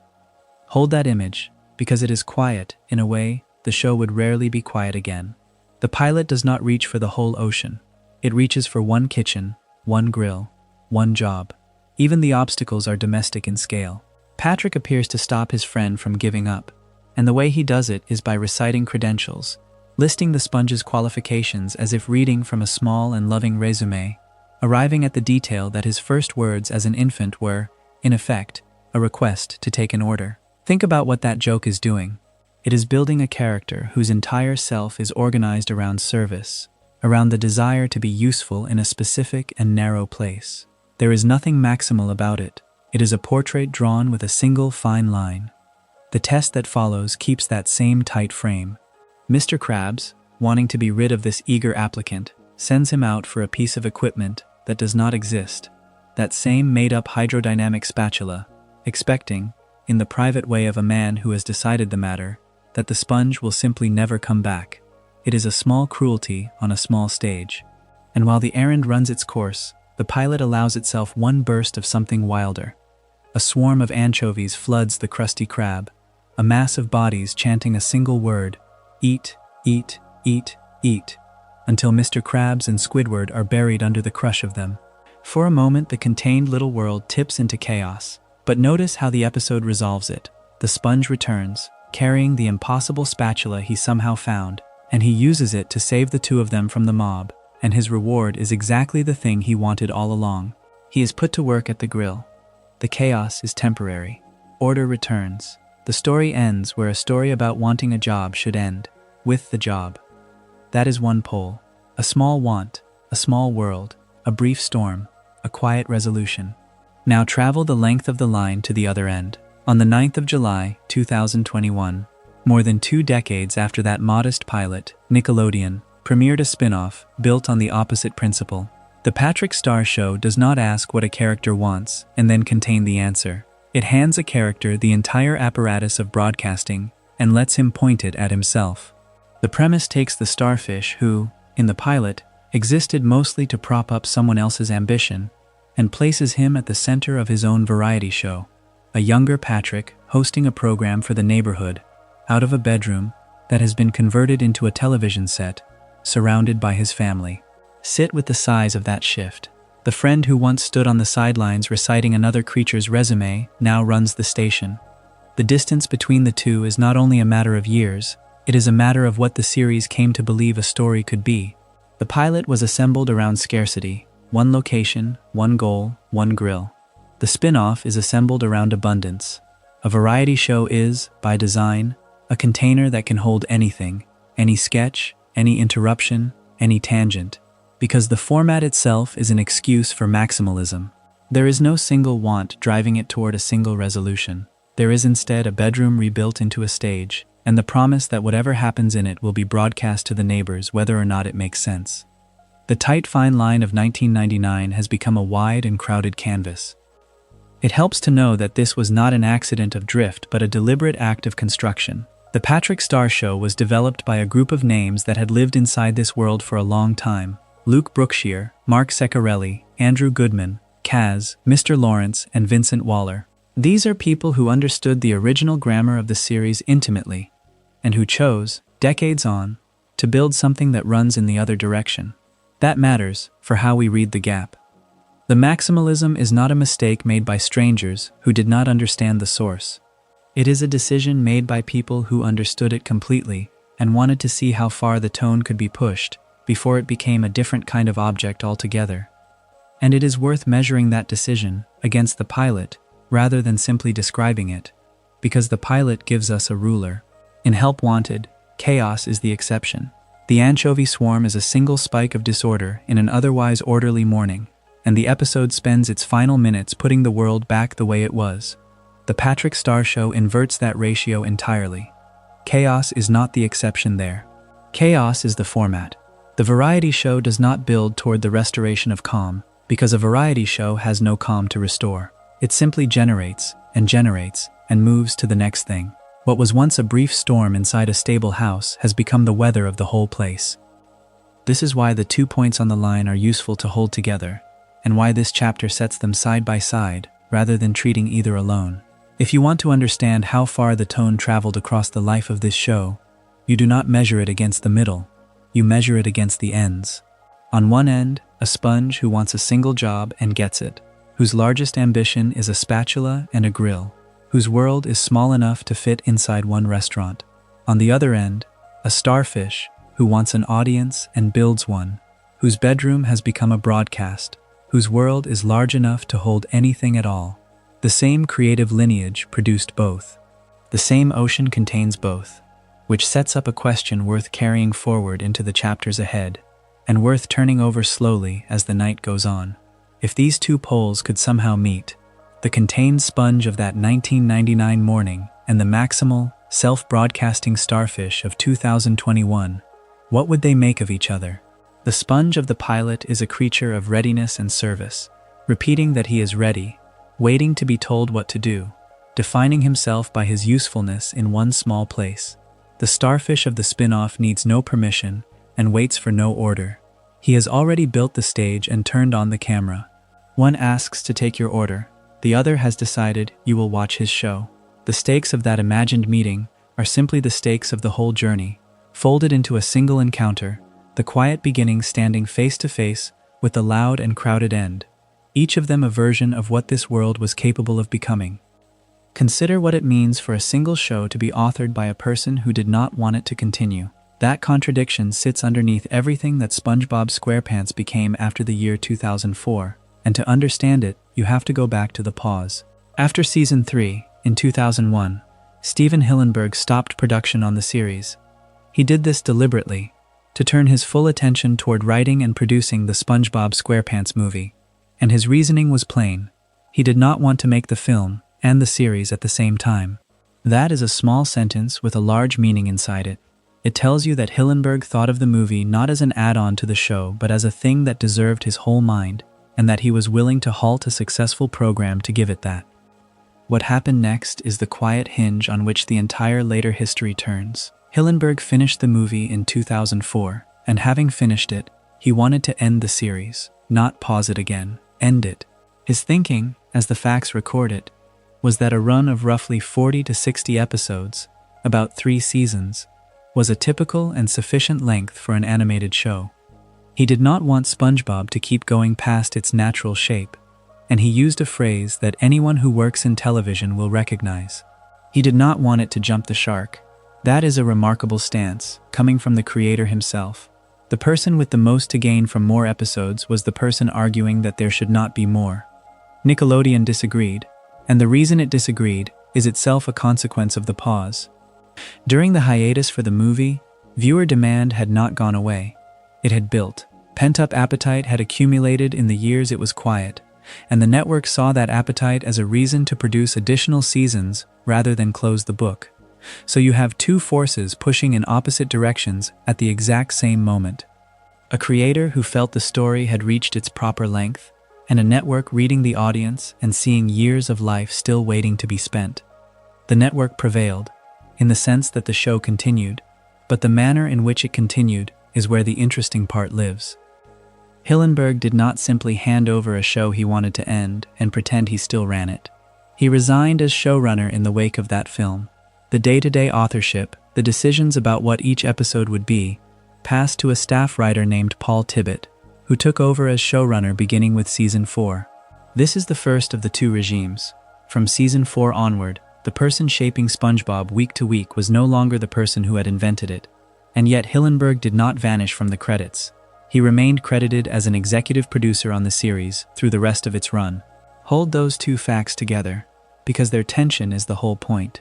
Hold that image, because it is quiet, in a way the show would rarely be quiet again. The pilot does not reach for the whole ocean. It reaches for one kitchen, one grill, one job. Even the obstacles are domestic in scale. Patrick appears to stop his friend from giving up, and the way he does it is by reciting credentials, listing the sponge's qualifications as if reading from a small and loving resume, arriving at the detail that his first words as an infant were, in effect, a request to take an order. Think about what that joke is doing. It is building a character whose entire self is organized around service, around the desire to be useful in a specific and narrow place. There is nothing maximal about it. It is a portrait drawn with a single fine line. The test that follows keeps that same tight frame. Mr. Krabs, wanting to be rid of this eager applicant, sends him out for a piece of equipment that does not exist, that same made-up hydrodynamic spatula, expecting, in the private way of a man who has decided the matter, that the sponge will simply never come back. It is a small cruelty on a small stage. And while the errand runs its course, the pilot allows itself one burst of something wilder. A swarm of anchovies floods the Krusty Krab, a mass of bodies chanting a single word, eat, eat, eat, eat, until Mr. Krabs and Squidward are buried under the crush of them. For a moment, the contained little world tips into chaos. But notice how the episode resolves it. The sponge returns, carrying the impossible spatula he somehow found, and he uses it to save the 2 of them from the mob, and his reward is exactly the thing he wanted all along. He is put to work at the grill. The chaos is temporary. Order returns. The story ends where a story about wanting a job should end, with the job. That is one pole. A small want, a small world, a brief storm, a quiet resolution. Now travel the length of the line to the other end. On the 9th of July, 2021, more than 2 decades after that modest pilot, Nickelodeon premiered a spin-off built on the opposite principle. The Patrick Star Show does not ask what a character wants and then contain the answer. It hands a character the entire apparatus of broadcasting and lets him point it at himself. The premise takes the starfish who, in the pilot, existed mostly to prop up someone else's ambition, and places him at the center of his own variety show, a younger Patrick hosting a program for the neighborhood, out of a bedroom that has been converted into a television set, surrounded by his family. Sit with the size of that shift. The friend who once stood on the sidelines reciting another creature's resume now runs the station. The distance between the two is not only a matter of years, it is a matter of what the series came to believe a story could be. The pilot was assembled around scarcity. One location, one goal, one grill. The spin-off is assembled around abundance. A variety show is, by design, a container that can hold anything, any sketch, any interruption, any tangent, because the format itself is an excuse for maximalism. There is no single want driving it toward a single resolution. There is instead a bedroom rebuilt into a stage, and the promise that whatever happens in it will be broadcast to the neighbors whether or not it makes sense. The tight fine line of 1999 has become a wide and crowded canvas. It helps to know that this was not an accident of drift but a deliberate act of construction. The Patrick Star Show was developed by a group of names that had lived inside this world for a long time. Luke Brookshire, Mark Ceccarelli, Andrew Goodman, Kaz, Mr. Lawrence, and Vincent Waller. These are people who understood the original grammar of the series intimately, and who chose, decades on, to build something that runs in the other direction. That matters for how we read the gap. The maximalism is not a mistake made by strangers who did not understand the source. It is a decision made by people who understood it completely and wanted to see how far the tone could be pushed before it became a different kind of object altogether. And it is worth measuring that decision against the pilot rather than simply describing it, because the pilot gives us a ruler. In Help Wanted, chaos is the exception. The anchovy swarm is a single spike of disorder in an otherwise orderly morning, and the episode spends its final minutes putting the world back the way it was. The Patrick Star Show inverts that ratio entirely. Chaos is not the exception there. Chaos is the format. The variety show does not build toward the restoration of calm, because a variety show has no calm to restore. It simply generates and moves to the next thing. What was once a brief storm inside a stable house has become the weather of the whole place. This is why the 2 points on the line are useful to hold together, and why this chapter sets them side by side rather than treating either alone. If you want to understand how far the tone traveled across the life of this show, you do not measure it against the middle, you measure it against the ends. On one end, a sponge who wants a single job and gets it, whose largest ambition is a spatula and a grill, whose world is small enough to fit inside one restaurant. On the other end, a starfish who wants an audience and builds one, whose bedroom has become a broadcast, whose world is large enough to hold anything at all. The same creative lineage produced both. The same ocean contains both, which sets up a question worth carrying forward into the chapters ahead, and worth turning over slowly as the night goes on. If these two poles could somehow meet, the contained sponge of that 1999 morning and the maximal, self-broadcasting starfish of 2021, what would they make of each other? The sponge of the pilot is a creature of readiness and service, repeating that he is ready, waiting to be told what to do, defining himself by his usefulness in one small place. The starfish of the spin-off needs no permission and waits for no order. He has already built the stage and turned on the camera. One asks to take your order. The other has decided you will watch his show. The stakes of that imagined meeting are simply the stakes of the whole journey, folded into a single encounter, the quiet beginning standing face to face with the loud and crowded end, each of them a version of what this world was capable of becoming. Consider what it means for a single show to be authored by a person who did not want it to continue. That contradiction sits underneath everything that SpongeBob SquarePants became after the year 2004, and to understand it, you have to go back to the pause. After Season 3, in 2001, Stephen Hillenburg stopped production on the series. He did this deliberately, to turn his full attention toward writing and producing the SpongeBob SquarePants movie, and his reasoning was plain. He did not want to make the film and the series at the same time. That is a small sentence with a large meaning inside it. It tells you that Hillenburg thought of the movie not as an add-on to the show but as a thing that deserved his whole mind, and that he was willing to halt a successful program to give it that. What happened next is the quiet hinge on which the entire later history turns. Hillenburg finished the movie in 2004, and having finished it, he wanted to end the series, not pause it again, end it. His thinking, as the facts record it, was that a run of roughly 40 to 60 episodes, about 3 seasons, was a typical and sufficient length for an animated show. He did not want SpongeBob to keep going past its natural shape, and he used a phrase that anyone who works in television will recognize. He did not want it to jump the shark. That is a remarkable stance, coming from the creator himself. The person with the most to gain from more episodes was the person arguing that there should not be more. Nickelodeon disagreed, and the reason it disagreed is itself a consequence of the pause. During the hiatus for the movie, viewer demand had not gone away. It had built. Pent-up appetite had accumulated in the years it was quiet, and the network saw that appetite as a reason to produce additional seasons rather than close the book. So you have two forces pushing in opposite directions at the exact same moment. A creator who felt the story had reached its proper length, and a network reading the audience and seeing years of life still waiting to be spent. The network prevailed, in the sense that the show continued, but the manner in which it continued is where the interesting part lives. Hillenburg did not simply hand over a show he wanted to end and pretend he still ran it. He resigned as showrunner in the wake of that film. The day-to-day authorship, the decisions about what each episode would be, passed to a staff writer named Paul Tibbitt, who took over as showrunner beginning with Season 4. This is the first of the two regimes. From Season 4 onward, the person shaping SpongeBob week to week was no longer the person who had invented it. And yet Hillenburg did not vanish from the credits. He remained credited as an executive producer on the series through the rest of its run. Hold those two facts together, because their tension is the whole point.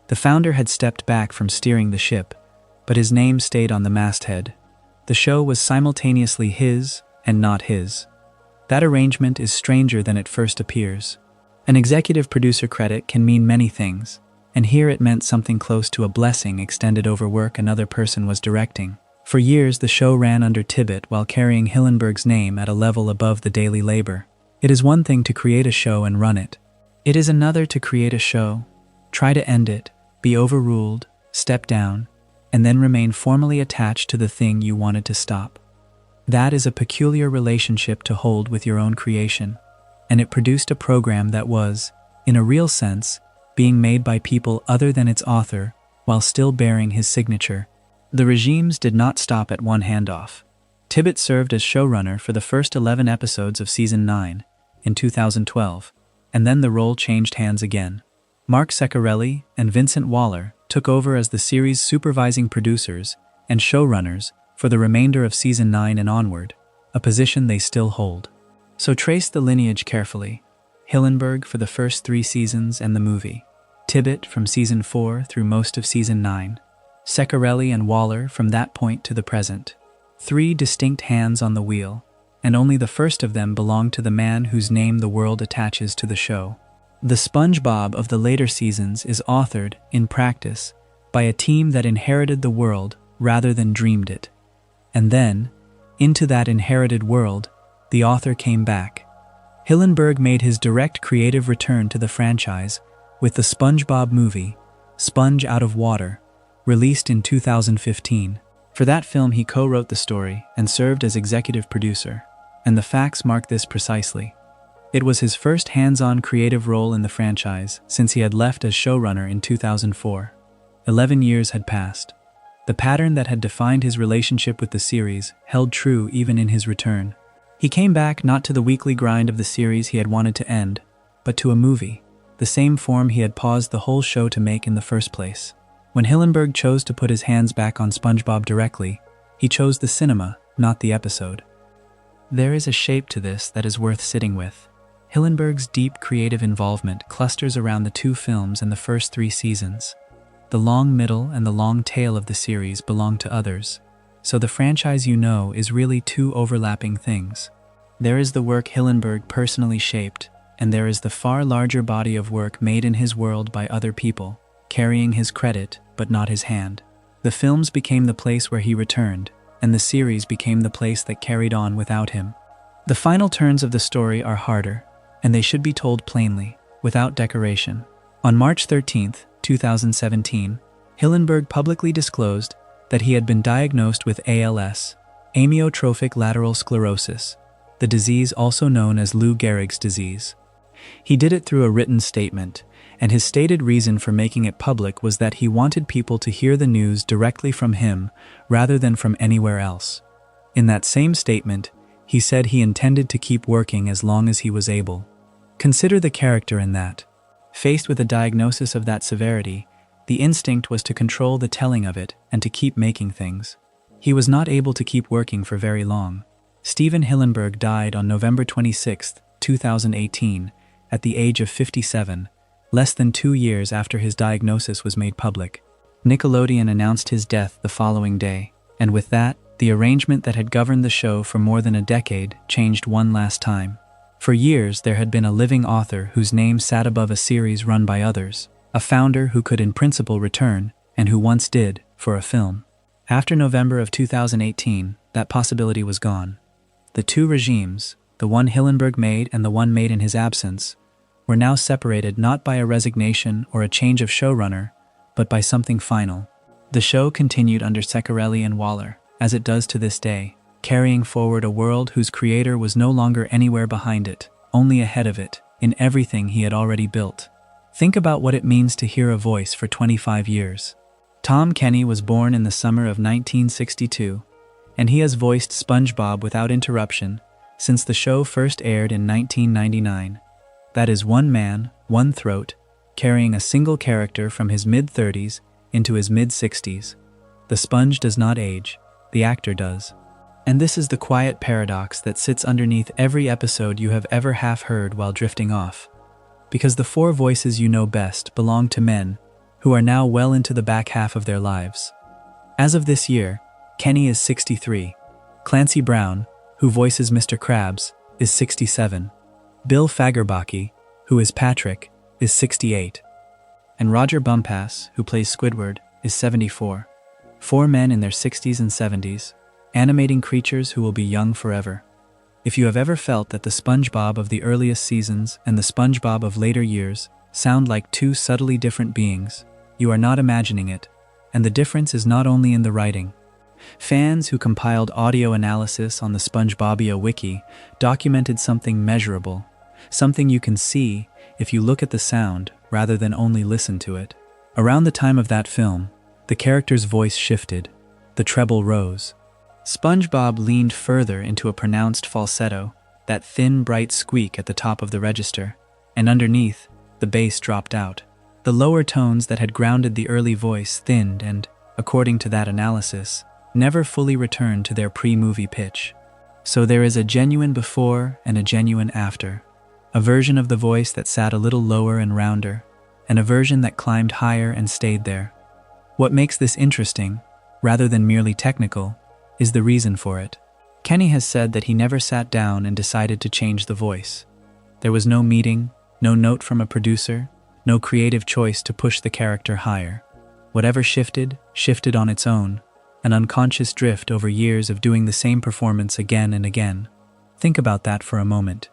The founder had stepped back from steering the ship, but his name stayed on the masthead. The show was simultaneously his and not his. That arrangement is stranger than it first appears. An executive producer credit can mean many things, and here it meant something close to a blessing extended over work another person was directing. For years, the show ran under Tibbitt while carrying Hillenburg's name at a level above the daily labor. It is one thing to create a show and run it. It is another to create a show, try to end it, be overruled, step down, and then remain formally attached to the thing you wanted to stop. That is a peculiar relationship to hold with your own creation, and it produced a program that was, in a real sense, being made by people other than its author while still bearing his signature. The regimes did not stop at one handoff. Tibbitt served as showrunner for the first 11 episodes of Season 9 in 2012, and then the role changed hands again. Mark Ceccarelli and Vincent Waller took over as the series' supervising producers and showrunners for the remainder of Season 9 and onward, a position they still hold. So trace the lineage carefully. Hillenburg for the first 3 seasons and the movie. Tibbitt from Season 4 through most of Season 9. Ceccarelli and Waller from that point to the present. 3 distinct hands on the wheel, and only the first of them belonged to the man whose name the world attaches to the show. The SpongeBob of the later seasons is authored, in practice, by a team that inherited the world rather than dreamed it. And then, into that inherited world, the author came back. Hillenburg made his direct creative return to the franchise with the SpongeBob movie, Sponge Out of Water, released in 2015. For that film he co-wrote the story and served as executive producer, and the facts mark this precisely. It was his first hands-on creative role in the franchise since he had left as showrunner in 2004. 11 years had passed. The pattern that had defined his relationship with the series held true even in his return. He came back not to the weekly grind of the series he had wanted to end, but to a movie, the same form he had paused the whole show to make in the first place. When Hillenburg chose to put his hands back on SpongeBob directly, he chose the cinema, not the episode. There is a shape to this that is worth sitting with. Hillenburg's deep creative involvement clusters around the 2 films and the first 3 seasons. The long middle and the long tail of the series belong to others, so the franchise you know is really 2 overlapping things. There is the work Hillenburg personally shaped, and there is the far larger body of work made in his world by other people, carrying his credit but not his hand. The films became the place where he returned, and the series became the place that carried on without him. The final turns of the story are harder, and they should be told plainly, without decoration. On March 13, 2017, Hillenburg publicly disclosed that he had been diagnosed with ALS, amyotrophic lateral sclerosis, the disease also known as Lou Gehrig's disease. He did it through a written statement, and his stated reason for making it public was that he wanted people to hear the news directly from him rather than from anywhere else. In that same statement, he said he intended to keep working as long as he was able. Consider the character in that. Faced with a diagnosis of that severity, the instinct was to control the telling of it and to keep making things. He was not able to keep working for very long. Stephen Hillenburg died on November 26, 2018, at the age of 57, less than 2 years after his diagnosis was made public. Nickelodeon announced his death the following day, and with that, the arrangement that had governed the show for more than a decade changed one last time. For years, there had been a living author whose name sat above a series run by others, a founder who could in principle return, and who once did, for a film. After November of 2018, that possibility was gone. The two regimes, the one Hillenburg made and the one made in his absence, were now separated not by a resignation or a change of showrunner, but by something final. The show continued under Ceccarelli and Waller, as it does to this day, carrying forward a world whose creator was no longer anywhere behind it, only ahead of it, in everything he had already built. Think about what it means to hear a voice for 25 years. Tom Kenny was born in the summer of 1962, and he has voiced SpongeBob without interruption since the show first aired in 1999. That is one man, one throat, carrying a single character from his mid-30s into his mid-60s. The sponge does not age, the actor does. And this is the quiet paradox that sits underneath every episode you have ever half heard while drifting off. Because the four voices you know best belong to men who are now well into the back half of their lives. As of this year, Kenny is 63. Clancy Brown, who voices Mr. Krabs, is 67. Bill Fagerbakke, who is Patrick, is 68. And Roger Bumpass, who plays Squidward, is 74. Four men in their 60s and 70s, animating creatures who will be young forever. If you have ever felt that the SpongeBob of the earliest seasons and the SpongeBob of later years sound like two subtly different beings, you are not imagining it, and the difference is not only in the writing. Fans who compiled audio analysis on the SpongeBobia wiki documented something measurable, something you can see if you look at the sound rather than only listen to it. Around the time of that film, the character's voice shifted, the treble rose. SpongeBob leaned further into a pronounced falsetto, that thin, bright squeak at the top of the register, and underneath, the bass dropped out. The lower tones that had grounded the early voice thinned and, according to that analysis, never fully returned to their pre-movie pitch. So there is a genuine before and a genuine after. A version of the voice that sat a little lower and rounder, and a version that climbed higher and stayed there. What makes this interesting, rather than merely technical, is the reason for it. Kenny has said that he never sat down and decided to change the voice. There was no meeting, no note from a producer, no creative choice to push the character higher. Whatever shifted, shifted on its own, an unconscious drift over years of doing the same performance again and again. Think about that for a moment.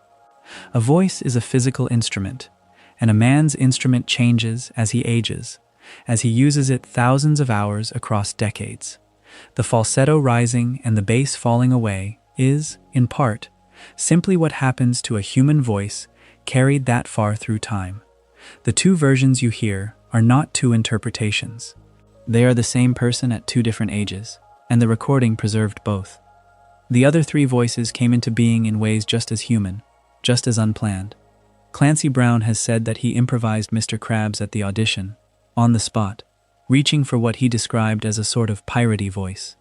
A voice is a physical instrument, and a man's instrument changes as he ages, as he uses it thousands of hours across decades. The falsetto rising and the bass falling away is, in part, simply what happens to a human voice carried that far through time. The two versions you hear are not two interpretations. They are the same person at two different ages, and the recording preserved both. The other three voices came into being in ways just as human, just as unplanned. Clancy Brown has said that he improvised Mr. Krabs at the audition, on the spot, reaching for what he described as a sort of piratey voice.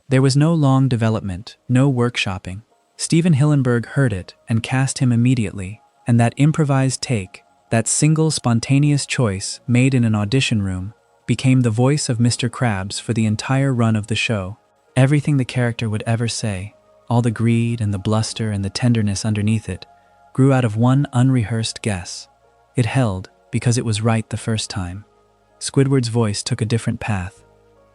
There was no long development, no workshopping. Stephen Hillenburg heard it and cast him immediately, and that improvised take, that single spontaneous choice made in an audition room, became the voice of Mr. Krabs for the entire run of the show. Everything the character would ever say, all the greed and the bluster and the tenderness underneath it, grew out of one unrehearsed guess. It held because it was right the first time. Squidward's voice took a different path,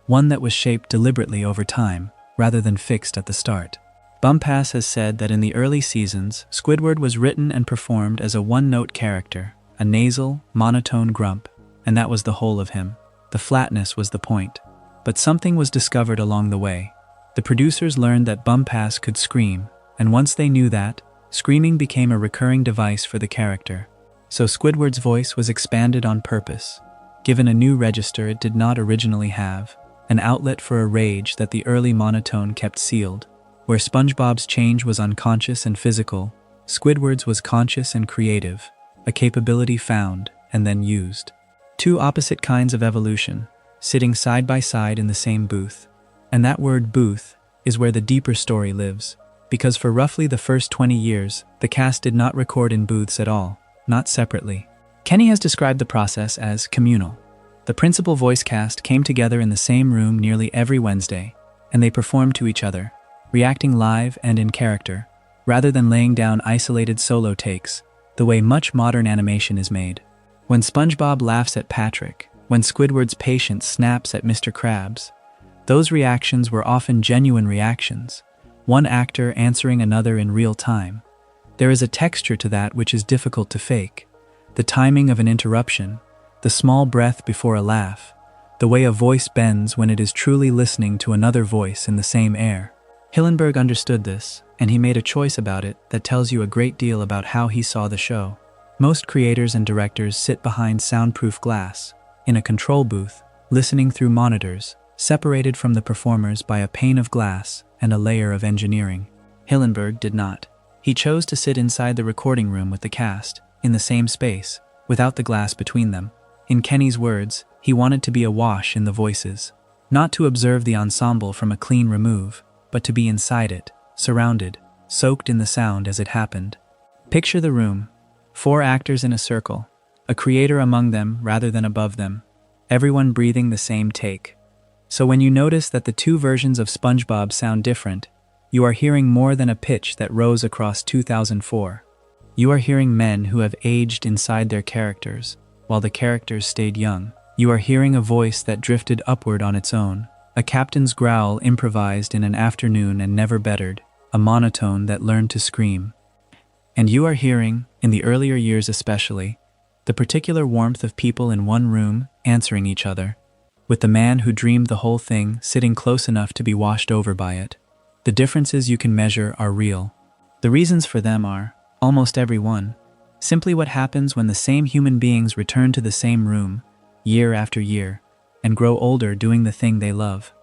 one that was shaped deliberately over time, rather than fixed at the start. Bumpass has said that in the early seasons, Squidward was written and performed as a one-note character, a nasal, monotone grump, and that was the whole of him. The flatness was the point. But something was discovered along the way. The producers learned that Bumpass could scream, and once they knew that, screaming became a recurring device for the character. So Squidward's voice was expanded on purpose, given a new register it did not originally have, an outlet for a rage that the early monotone kept sealed. Where SpongeBob's change was unconscious and physical, Squidward's was conscious and creative, a capability found and then used. Two opposite kinds of evolution, sitting side by side in the same booth. And that word booth is where the deeper story lives, because for roughly the first 20 years, the cast did not record in booths at all, not separately. Kenny has described the process as communal. The principal voice cast came together in the same room nearly every Wednesday, and they performed to each other, reacting live and in character, rather than laying down isolated solo takes, the way much modern animation is made. When SpongeBob laughs at Patrick, when Squidward's patience snaps at Mr. Krabs, Those reactions were often genuine reactions, one actor answering another in real time. There is a texture to that which is difficult to fake. The timing of an interruption, the small breath before a laugh, the way a voice bends when it is truly listening to another voice in the same air. Hillenburg understood this, and he made a choice about it that tells you a great deal about how he saw the show. Most creators and directors sit behind soundproof glass, in a control booth, listening through monitors, separated from the performers by a pane of glass and a layer of engineering. Hillenburg did not. He chose to sit inside the recording room with the cast, in the same space, without the glass between them. In Kenny's words, he wanted to be awash in the voices. Not to observe the ensemble from a clean remove, but to be inside it, surrounded, soaked in the sound as it happened. Picture the room. 4 actors in a circle, a creator among them rather than above them, everyone breathing the same take. So when you notice that the 2 versions of SpongeBob sound different, you are hearing more than a pitch that rose across 2004. You are hearing men who have aged inside their characters, while the characters stayed young. You are hearing a voice that drifted upward on its own, a captain's growl improvised in an afternoon and never bettered, a monotone that learned to scream. And you are hearing, in the earlier years especially, the particular warmth of people in one room answering each other, with the man who dreamed the whole thing sitting close enough to be washed over by it. The differences you can measure are real. The reasons for them are, almost every one, simply what happens when the same human beings return to the same room, year after year, and grow older doing the thing they love.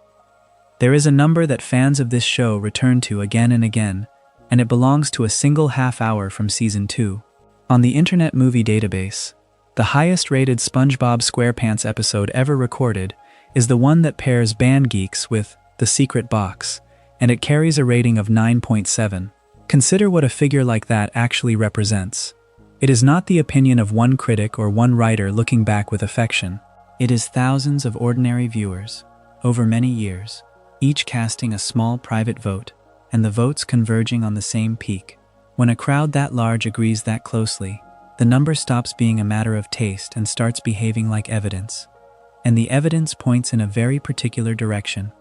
There is a number that fans of this show return to again and again, and it belongs to a single half hour from Season 2. On the Internet Movie Database, the highest-rated SpongeBob SquarePants episode ever recorded is the one that pairs band geeks with The Secret Box, and it carries a rating of 9.7. Consider what a figure like that actually represents. It is not the opinion of one critic or one writer looking back with affection. It is thousands of ordinary viewers, over many years, each casting a small private vote, and the votes converging on the same peak. When a crowd that large agrees that closely, the number stops being a matter of taste and starts behaving like evidence. And the evidence points in a very particular direction.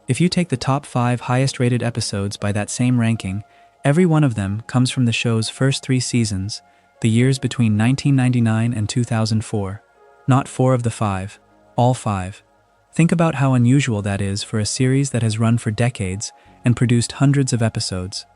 If you take the top 5 highest-rated episodes by that same ranking, every one of them comes from the show's first 3 seasons, the years between 1999 and 2004. Not 4 of the 5, all 5. Think about how unusual that is for a series that has run for decades and produced hundreds of episodes.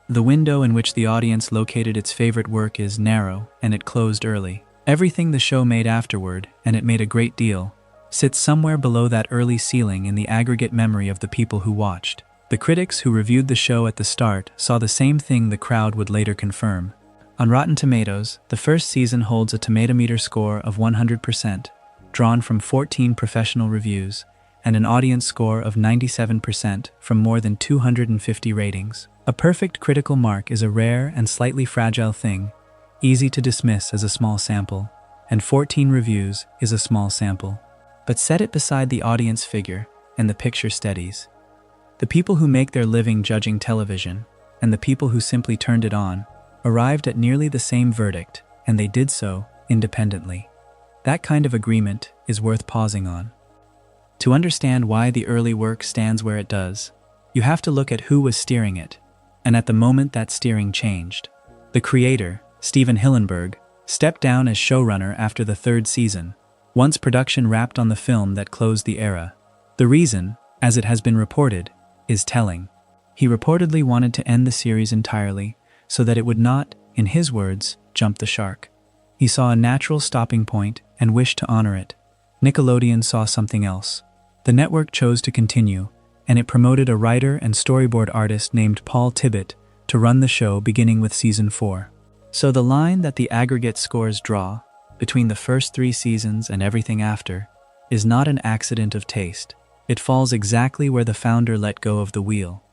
The window in which the audience located its favorite work is narrow, and it closed early. Everything the show made afterward, and it made a great deal, sits somewhere below that early ceiling in the aggregate memory of the people who watched. The critics who reviewed the show at the start saw the same thing the crowd would later confirm. On Rotten Tomatoes, the first season holds a Tomatometer score of 100%, drawn from 14 professional reviews, and an audience score of 97% from more than 250 ratings. A perfect critical mark is a rare and slightly fragile thing, easy to dismiss as a small sample, and 14 reviews is a small sample. But set it beside the audience figure, and the picture steadies. The people who make their living judging television, and the people who simply turned it on, arrived at nearly the same verdict, and they did so independently. That kind of agreement is worth pausing on. To understand why the early work stands where it does, you have to look at who was steering it, and at the moment that steering changed. The creator, Stephen Hillenburg, stepped down as showrunner after the 3rd season, once production wrapped on the film that closed the era. The reason, as it has been reported, is telling. He reportedly wanted to end the series entirely, so that it would not, in his words, jump the shark. He saw a natural stopping point and wished to honor it. Nickelodeon saw something else. The network chose to continue, and it promoted a writer and storyboard artist named Paul Tibbitt to run the show beginning with Season 4. So the line that the aggregate scores draw, between the first 3 seasons and everything after, is not an accident of taste. It falls exactly where the founder let go of the wheel.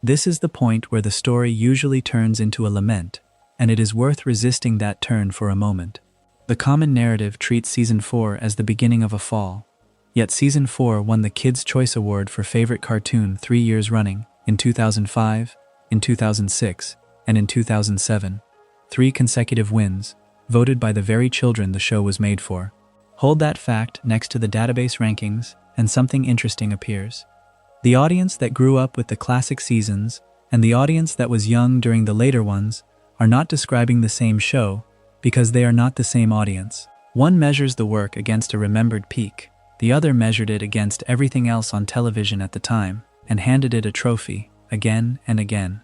This is the point where the story usually turns into a lament, and it is worth resisting that turn for a moment. The common narrative treats Season 4 as the beginning of a fall, yet Season 4 won the Kids' Choice Award for Favorite Cartoon 3 years running, in 2005, in 2006, and in 2007. 3 consecutive wins, voted by the very children the show was made for. Hold that fact next to the database rankings, and something interesting appears. The audience that grew up with the classic seasons and the audience that was young during the later ones are not describing the same show because they are not the same audience. One measures the work against a remembered peak, the other measured it against everything else on television at the time and handed it a trophy again and again.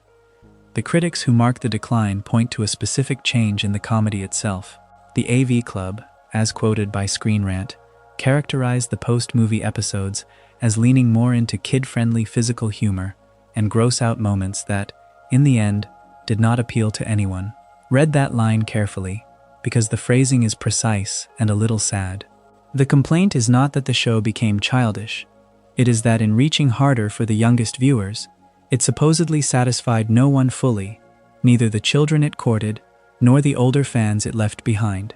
The critics who mark the decline point to a specific change in the comedy itself. The AV Club, as quoted by Screen Rant, characterized the post-movie episodes as leaning more into kid-friendly physical humor and gross-out moments that, in the end, did not appeal to anyone. Read that line carefully, because the phrasing is precise and a little sad. The complaint is not that the show became childish. It is that in reaching harder for the youngest viewers, it supposedly satisfied no one fully, neither the children it courted, nor the older fans it left behind.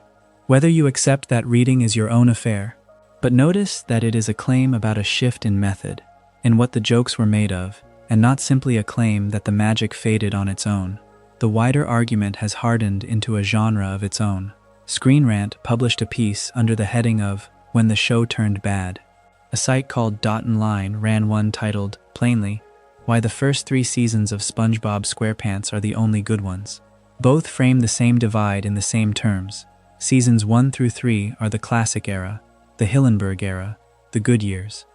Whether you accept that reading is your own affair, but notice that it is a claim about a shift in method, in what the jokes were made of, and not simply a claim that the magic faded on its own. The wider argument has hardened into a genre of its own. Screen Rant published a piece under the heading of When the Show Turned Bad. A site called Dot and Line ran one titled, plainly, Why the First 3 Seasons of SpongeBob SquarePants Are the Only Good Ones. Both frame the same divide in the same terms. Seasons 1 through 3 are the classic era, the Hillenburg era, the good years.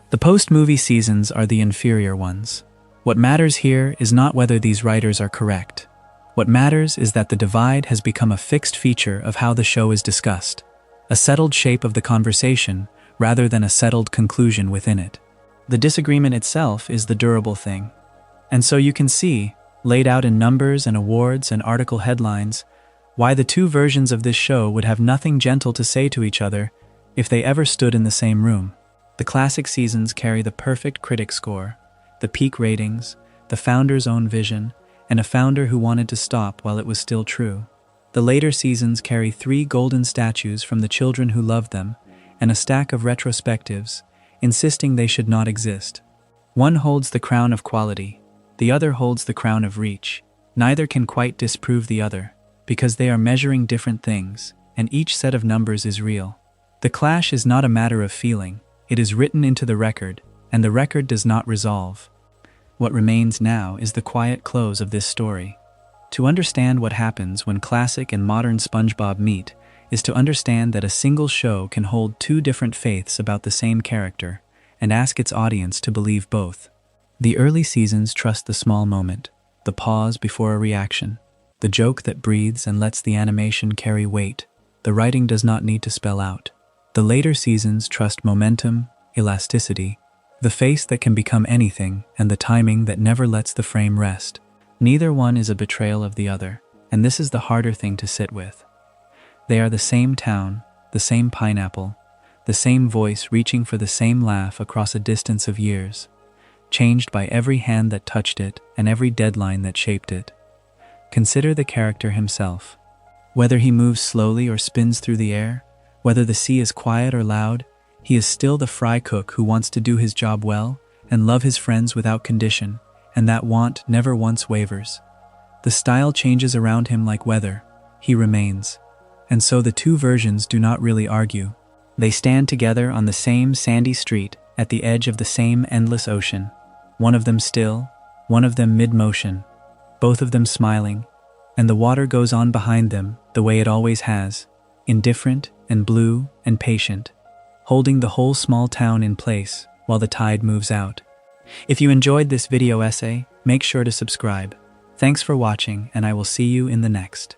The post-movie seasons are the inferior ones. What matters here is not whether these writers are correct. What matters is that the divide has become a fixed feature of how the show is discussed, a settled shape of the conversation rather than a settled conclusion within it. The disagreement itself is the durable thing. And so you can see, laid out in numbers and awards and article headlines, why the two versions of this show would have nothing gentle to say to each other if they ever stood in the same room. The classic seasons carry the perfect critic score, the peak ratings, the founder's own vision, and a founder who wanted to stop while it was still true. The later seasons carry 3 golden statues from the children who loved them, and a stack of retrospectives, insisting they should not exist. One holds the crown of quality, the other holds the crown of reach. Neither can quite disprove the other, because they are measuring different things, and each set of numbers is real. The clash is not a matter of feeling, it is written into the record, and the record does not resolve. What remains now is the quiet close of this story. To understand what happens when classic and modern SpongeBob meet is to understand that a single show can hold 2 different faiths about the same character and ask its audience to believe both. The early seasons trust the small moment, the pause before a reaction, the joke that breathes and lets the animation carry weight. The writing does not need to spell out. The later seasons trust momentum, elasticity, the face that can become anything, and the timing that never lets the frame rest. Neither one is a betrayal of the other, and this is the harder thing to sit with. They are the same town, the same pineapple, the same voice reaching for the same laugh across a distance of years, changed by every hand that touched it and every deadline that shaped it. Consider the character himself. Whether he moves slowly or spins through the air, whether the sea is quiet or loud, he is still the fry cook who wants to do his job well and love his friends without condition, and that want never once wavers. The style changes around him like weather, he remains. And so the 2 versions do not really argue. They stand together on the same sandy street at the edge of the same endless ocean, one of them still, one of them mid-motion, both of them smiling, and the water goes on behind them the way it always has, indifferent and blue and patient, holding the whole small town in place while the tide moves out. If you enjoyed this video essay, make sure to subscribe. Thanks for watching, and I will see you in the next.